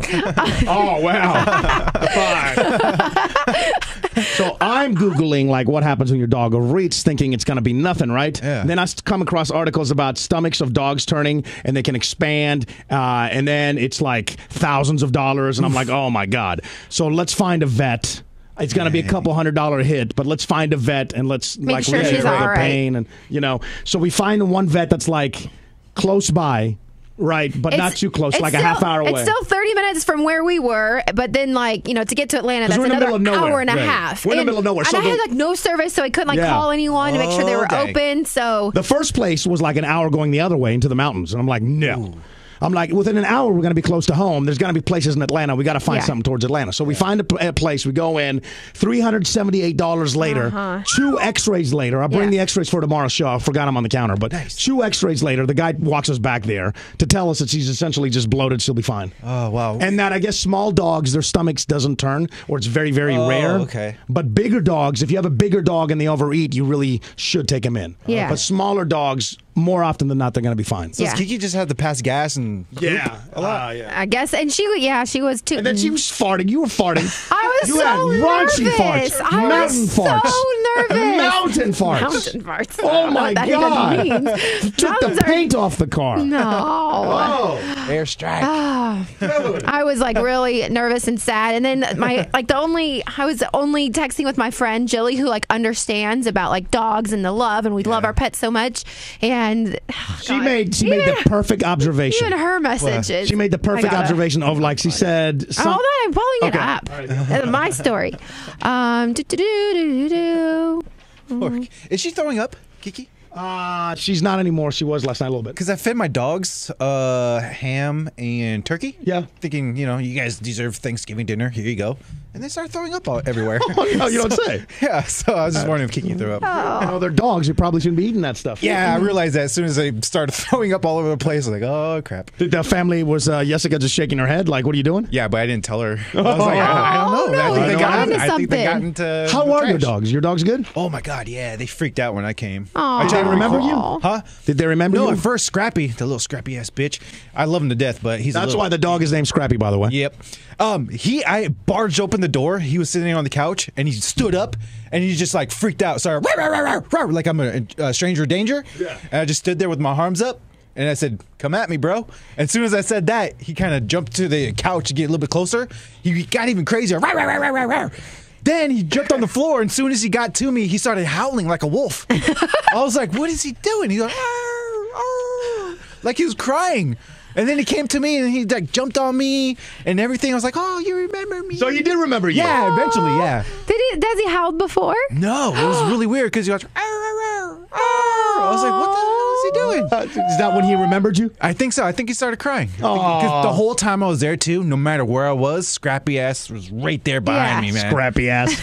[SPEAKER 2] Oh, wow. Fine. So I'm Googling, like, what happens when your dog overeats, thinking it's going to be nothing, right?
[SPEAKER 3] Yeah.
[SPEAKER 2] Then I come across articles about stomachs of dogs turning, and they can expand, and then it's like thousands of dollars, and I'm like, oh, my God. So let's find a vet. It's going to be a couple $100 hit, but let's find a vet, and let's
[SPEAKER 1] Make sure
[SPEAKER 2] relieve
[SPEAKER 1] she's
[SPEAKER 2] the
[SPEAKER 1] all right.
[SPEAKER 2] pain. And, so we find the one vet that's, like, close by. Right, but not too close,
[SPEAKER 1] it's
[SPEAKER 2] like
[SPEAKER 1] still,
[SPEAKER 2] a half hour away.
[SPEAKER 1] It's still 30 minutes from where we were, but then, like, to get to Atlanta, that's
[SPEAKER 2] we're in the
[SPEAKER 1] another
[SPEAKER 2] middle of nowhere.
[SPEAKER 1] hour and a
[SPEAKER 2] Right.
[SPEAKER 1] half.
[SPEAKER 2] We're in the middle of nowhere.
[SPEAKER 1] And
[SPEAKER 2] So
[SPEAKER 1] I had, like, no service, so I couldn't, like, call anyone to make sure they were
[SPEAKER 3] Okay.
[SPEAKER 1] open, so...
[SPEAKER 2] The first place was like an hour going the other way into the mountains. And I'm like, no.
[SPEAKER 3] Ooh.
[SPEAKER 2] I'm like, within an hour, we're going to be close to home. There's going to be places in Atlanta. We got to find something towards Atlanta. So we find a place. We go in. $378 later. 2 X-rays later. I'll bring the X-rays for tomorrow's show. I forgot them on the counter. But 2 X-rays later, the guy walks us back there to tell us that she's essentially just bloated. She'll be fine.
[SPEAKER 3] Oh, wow.
[SPEAKER 2] And that I guess small dogs, their stomachs doesn't turn, or it's very, very rare.
[SPEAKER 3] Okay.
[SPEAKER 2] But bigger dogs, if you have a bigger dog and they overeat, you really should take them in.
[SPEAKER 1] Yeah.
[SPEAKER 2] But smaller dogs, more often than not, they're going to be fine.
[SPEAKER 3] So
[SPEAKER 1] Yeah.
[SPEAKER 3] Kiki just had to pass gas and poop a lot.
[SPEAKER 1] I guess, and she was too.
[SPEAKER 2] And then she was farting. You were farting.
[SPEAKER 1] I was
[SPEAKER 2] you
[SPEAKER 1] so
[SPEAKER 2] had raunchy
[SPEAKER 1] nervous.
[SPEAKER 2] farts.
[SPEAKER 1] I
[SPEAKER 2] Mountain
[SPEAKER 1] was
[SPEAKER 2] farts.
[SPEAKER 1] so nervous.
[SPEAKER 2] Mountain farts.
[SPEAKER 1] Mountain farts. I
[SPEAKER 2] Oh
[SPEAKER 1] don't know
[SPEAKER 2] my
[SPEAKER 1] what that
[SPEAKER 2] God.
[SPEAKER 1] even means.
[SPEAKER 2] Took the
[SPEAKER 1] Mountains are-
[SPEAKER 2] paint off the car.
[SPEAKER 1] No.
[SPEAKER 2] Oh.
[SPEAKER 3] Airstrike.
[SPEAKER 1] I was like really nervous and sad, and then I was only texting with my friend Jilly, who like understands about like dogs and the love, and we love our pets so much. And
[SPEAKER 2] She made the perfect observation.
[SPEAKER 1] even her messages.
[SPEAKER 2] She made the perfect observation of, like she said.
[SPEAKER 1] Hold on, I'm pulling it
[SPEAKER 2] Okay.
[SPEAKER 1] up. My story. Do-do-do-do-do-do.
[SPEAKER 3] Is she throwing up, Kiki?
[SPEAKER 2] She's not anymore. She was last night a little bit.
[SPEAKER 3] Because I fed my dogs ham and turkey.
[SPEAKER 2] Yeah.
[SPEAKER 3] Thinking, you guys deserve Thanksgiving dinner. Here you go. and they started throwing up all everywhere.
[SPEAKER 2] Oh, no, you don't say.
[SPEAKER 3] Yeah, so I was just wondering if Kiki threw up.
[SPEAKER 2] Oh, they're dogs. You probably shouldn't be eating that stuff.
[SPEAKER 3] Yeah, I realized that as soon as they started throwing up all over the place. I was like, oh, crap.
[SPEAKER 2] Did the family, was Jessica just shaking her head? Like, what are you doing?
[SPEAKER 3] Yeah, but I didn't tell her. I was like, I don't know.
[SPEAKER 1] no,
[SPEAKER 3] I think they got
[SPEAKER 1] something.
[SPEAKER 3] into
[SPEAKER 2] How
[SPEAKER 3] the
[SPEAKER 2] are your
[SPEAKER 3] trash.
[SPEAKER 2] dogs? Your dogs good?
[SPEAKER 3] Oh, my God, yeah. They freaked out when I came.
[SPEAKER 1] Aw.
[SPEAKER 2] Did they remember you?
[SPEAKER 3] Huh?
[SPEAKER 2] Did they remember
[SPEAKER 3] No,
[SPEAKER 2] you?
[SPEAKER 3] at first, Scrappy, the little scrappy-ass bitch. I love him to death, but he's a
[SPEAKER 2] That's
[SPEAKER 3] little...
[SPEAKER 2] why the dog is named Scrappy, by the way.
[SPEAKER 3] Yep. I barged open the door. He was sitting on the couch, and he stood up, and he just like freaked out. Sorry, like I'm a stranger in danger.
[SPEAKER 2] Yeah.
[SPEAKER 3] And I just stood there with my arms up, and I said, "Come at me, bro." And as soon as I said that, he kind of jumped to the couch to get a little bit closer. He got even crazier. Then he jumped on the floor, and as soon as he got to me, he started howling like a wolf. I was like, "What is he doing?" He's like, "Arr, arr," like he was crying. And then he came to me and he like jumped on me and everything. I was like, "Oh, you remember me?"
[SPEAKER 2] So he did remember you?
[SPEAKER 3] Yeah, eventually, yeah.
[SPEAKER 1] Does he howl before?
[SPEAKER 3] No, it was really weird because he goes, "Arr, arr, arr." I was like, "What the hell is he doing?"
[SPEAKER 2] Is that when he remembered you?
[SPEAKER 3] I think so. I think he started crying. Because the whole time I was there too, no matter where I was, Scrappy Ass was right there behind me, man.
[SPEAKER 2] Scrappy ass.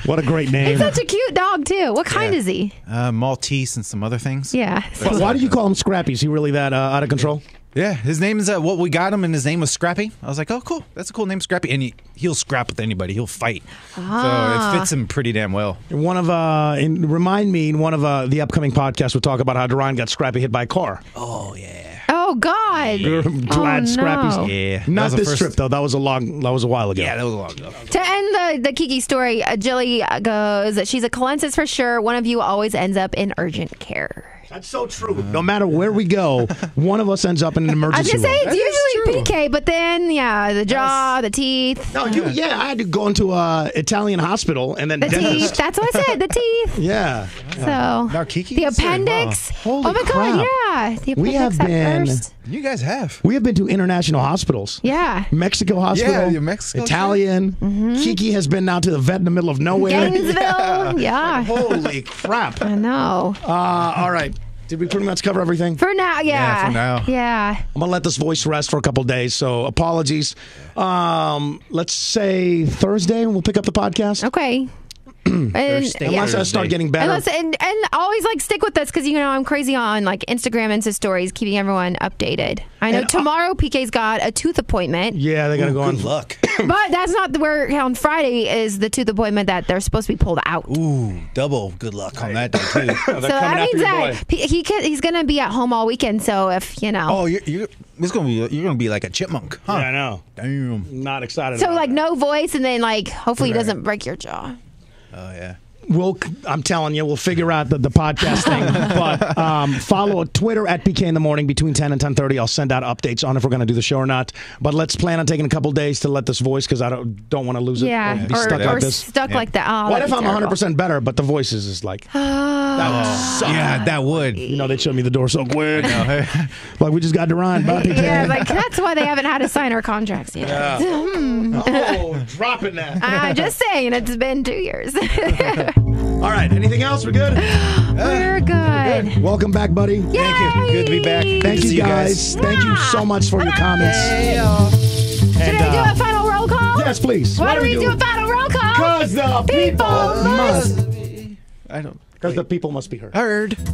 [SPEAKER 2] What a great name.
[SPEAKER 1] He's such a cute dog too. What kind is he?
[SPEAKER 3] Maltese and some other things.
[SPEAKER 1] Yeah.
[SPEAKER 2] Why did you call him Scrappy? Is he really that out of control?
[SPEAKER 3] Yeah, his name is what we got him, and his name was Scrappy. I was like, "Oh, cool, that's a cool name, Scrappy." And he'll scrap with anybody. He'll fight, so it fits him pretty damn well.
[SPEAKER 2] Remind me in one of the upcoming podcasts we'll talk about how Duryan got Scrappy hit by a car.
[SPEAKER 3] Oh yeah,
[SPEAKER 1] Oh God.
[SPEAKER 2] Glad Scrappy's.
[SPEAKER 1] no.
[SPEAKER 3] yeah.
[SPEAKER 2] Not
[SPEAKER 3] That was the
[SPEAKER 2] this
[SPEAKER 3] first-
[SPEAKER 2] trip though. That was a while ago.
[SPEAKER 3] Yeah, that was a long ago.
[SPEAKER 1] To end the Kiki story, Jilly goes, she's a Calensis for sure. One of you always ends up in urgent care.
[SPEAKER 2] That's so true. No matter where we go, one of us ends up in an
[SPEAKER 1] I was
[SPEAKER 2] emergency
[SPEAKER 1] going to say,
[SPEAKER 2] room.
[SPEAKER 1] it's usually PK, but then, the jaw, the teeth.
[SPEAKER 2] No, I had to go into a Italian hospital and then
[SPEAKER 1] The
[SPEAKER 2] dentist.
[SPEAKER 1] teeth. That's what I said, the teeth.
[SPEAKER 2] Yeah.
[SPEAKER 1] So,
[SPEAKER 3] Now Kiki,
[SPEAKER 1] the appendix.
[SPEAKER 2] Holy
[SPEAKER 1] oh my
[SPEAKER 2] crap.
[SPEAKER 1] God, yeah. The appendix
[SPEAKER 2] We have
[SPEAKER 1] at
[SPEAKER 2] been-
[SPEAKER 1] first.
[SPEAKER 3] You guys have.
[SPEAKER 2] We have been to international hospitals.
[SPEAKER 1] Yeah.
[SPEAKER 2] Mexico hospital.
[SPEAKER 3] Yeah, Mexico,
[SPEAKER 2] Italian. Kiki has been now to the vet in the middle of nowhere.
[SPEAKER 1] Gainesville. Yeah.
[SPEAKER 2] Holy crap.
[SPEAKER 1] I know.
[SPEAKER 2] All right. Did we pretty much cover everything?
[SPEAKER 1] For now, yeah.
[SPEAKER 3] Yeah, for now.
[SPEAKER 1] Yeah.
[SPEAKER 2] I'm going to let this voice rest for a couple days, so apologies. Let's say Thursday, and we'll pick up the podcast.
[SPEAKER 1] Okay.
[SPEAKER 3] Thursday.
[SPEAKER 2] Unless I start getting better.
[SPEAKER 1] And always stick with us because I'm crazy on Instagram Insta stories, keeping everyone updated. I know tomorrow PK's got a tooth appointment.
[SPEAKER 2] Yeah, they're going to go on.
[SPEAKER 3] Good luck.
[SPEAKER 1] But that's not where on Friday is the tooth appointment that they're supposed to be pulled out.
[SPEAKER 3] Ooh, double good luck on that day too.
[SPEAKER 1] So that means that he's going to be at home all weekend. So if
[SPEAKER 3] Oh, you're gonna be like a chipmunk, huh?
[SPEAKER 2] Yeah, I know.
[SPEAKER 3] Damn.
[SPEAKER 2] Not excited about
[SPEAKER 1] no voice, and then hopefully he doesn't break your jaw.
[SPEAKER 3] Oh yeah.
[SPEAKER 2] I'm telling you, we'll figure out the podcast thing. But follow Twitter at PK in the morning between 10 and 10:30. I'll send out updates on if we're going to do the show or not. But let's plan on taking a couple days to let this voice, because I don't want to lose it.
[SPEAKER 1] Yeah,
[SPEAKER 2] Or be stuck like this.
[SPEAKER 1] stuck like that. Oh,
[SPEAKER 2] What
[SPEAKER 1] that'd
[SPEAKER 2] if
[SPEAKER 1] be
[SPEAKER 2] I'm
[SPEAKER 1] terrible.
[SPEAKER 2] 100% better, but the voice is like, that would suck.
[SPEAKER 3] Yeah, that would.
[SPEAKER 2] You know, they'd show me the door so quick. Like, we just got Duryan. Bye, PK.
[SPEAKER 1] Yeah, that's why they haven't had to sign our contracts yet.
[SPEAKER 2] Oh, dropping that.
[SPEAKER 1] I'm just saying, it's been 2 years.
[SPEAKER 2] All right. Anything else? We're good?
[SPEAKER 1] We're good.
[SPEAKER 2] Welcome back, buddy.
[SPEAKER 3] Thank you. Good to be back.
[SPEAKER 2] Thank
[SPEAKER 3] See
[SPEAKER 2] you, guys. Thank you so much for your comments.
[SPEAKER 1] Should I do a final roll call?
[SPEAKER 2] Yes, please.
[SPEAKER 1] Why do we do a final roll call?
[SPEAKER 2] Because the people must.
[SPEAKER 3] I don't.
[SPEAKER 2] Because the people must be heard.
[SPEAKER 3] Heard.
[SPEAKER 1] In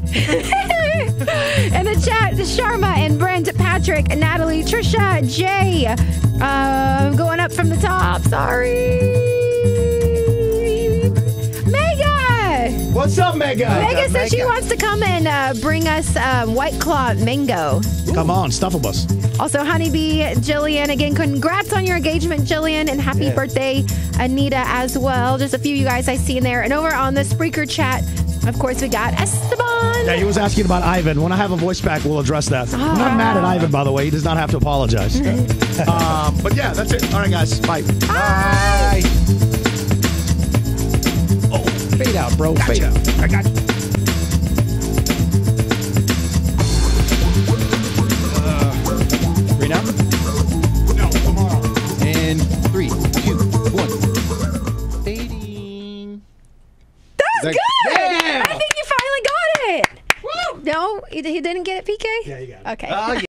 [SPEAKER 1] the chat, Sharma and Brent, Patrick, Natalie, Trisha, Jay. Going up from the top. Sorry. Mega.
[SPEAKER 2] What's up, Mega?
[SPEAKER 1] Mega said she wants to come and bring us White Claw mango.
[SPEAKER 2] Come on, Stuffabus.
[SPEAKER 1] Also, Honeybee, Jillian. Again, congrats on your engagement, Jillian, and happy birthday, Anita, as well. Just a few of you guys I see in there. And over on the Spreaker chat, of course, we got Esteban.
[SPEAKER 2] Yeah, he was asking about Ivan. When I have a voice back, we'll address that. I'm not mad at Ivan, by the way. He does not have to apologize. But yeah, that's it. All right, guys. Bye.
[SPEAKER 3] Bye.
[SPEAKER 2] Oh, fade out, bro. Fade out.
[SPEAKER 3] I got you.
[SPEAKER 2] Right now? No, tomorrow.
[SPEAKER 3] And 3, 2, 1. Fading.
[SPEAKER 1] That was good.
[SPEAKER 2] Yeah.
[SPEAKER 1] I think you finally got it. Woo. No, he didn't get it, PK?
[SPEAKER 2] Yeah, you got it.
[SPEAKER 1] Okay.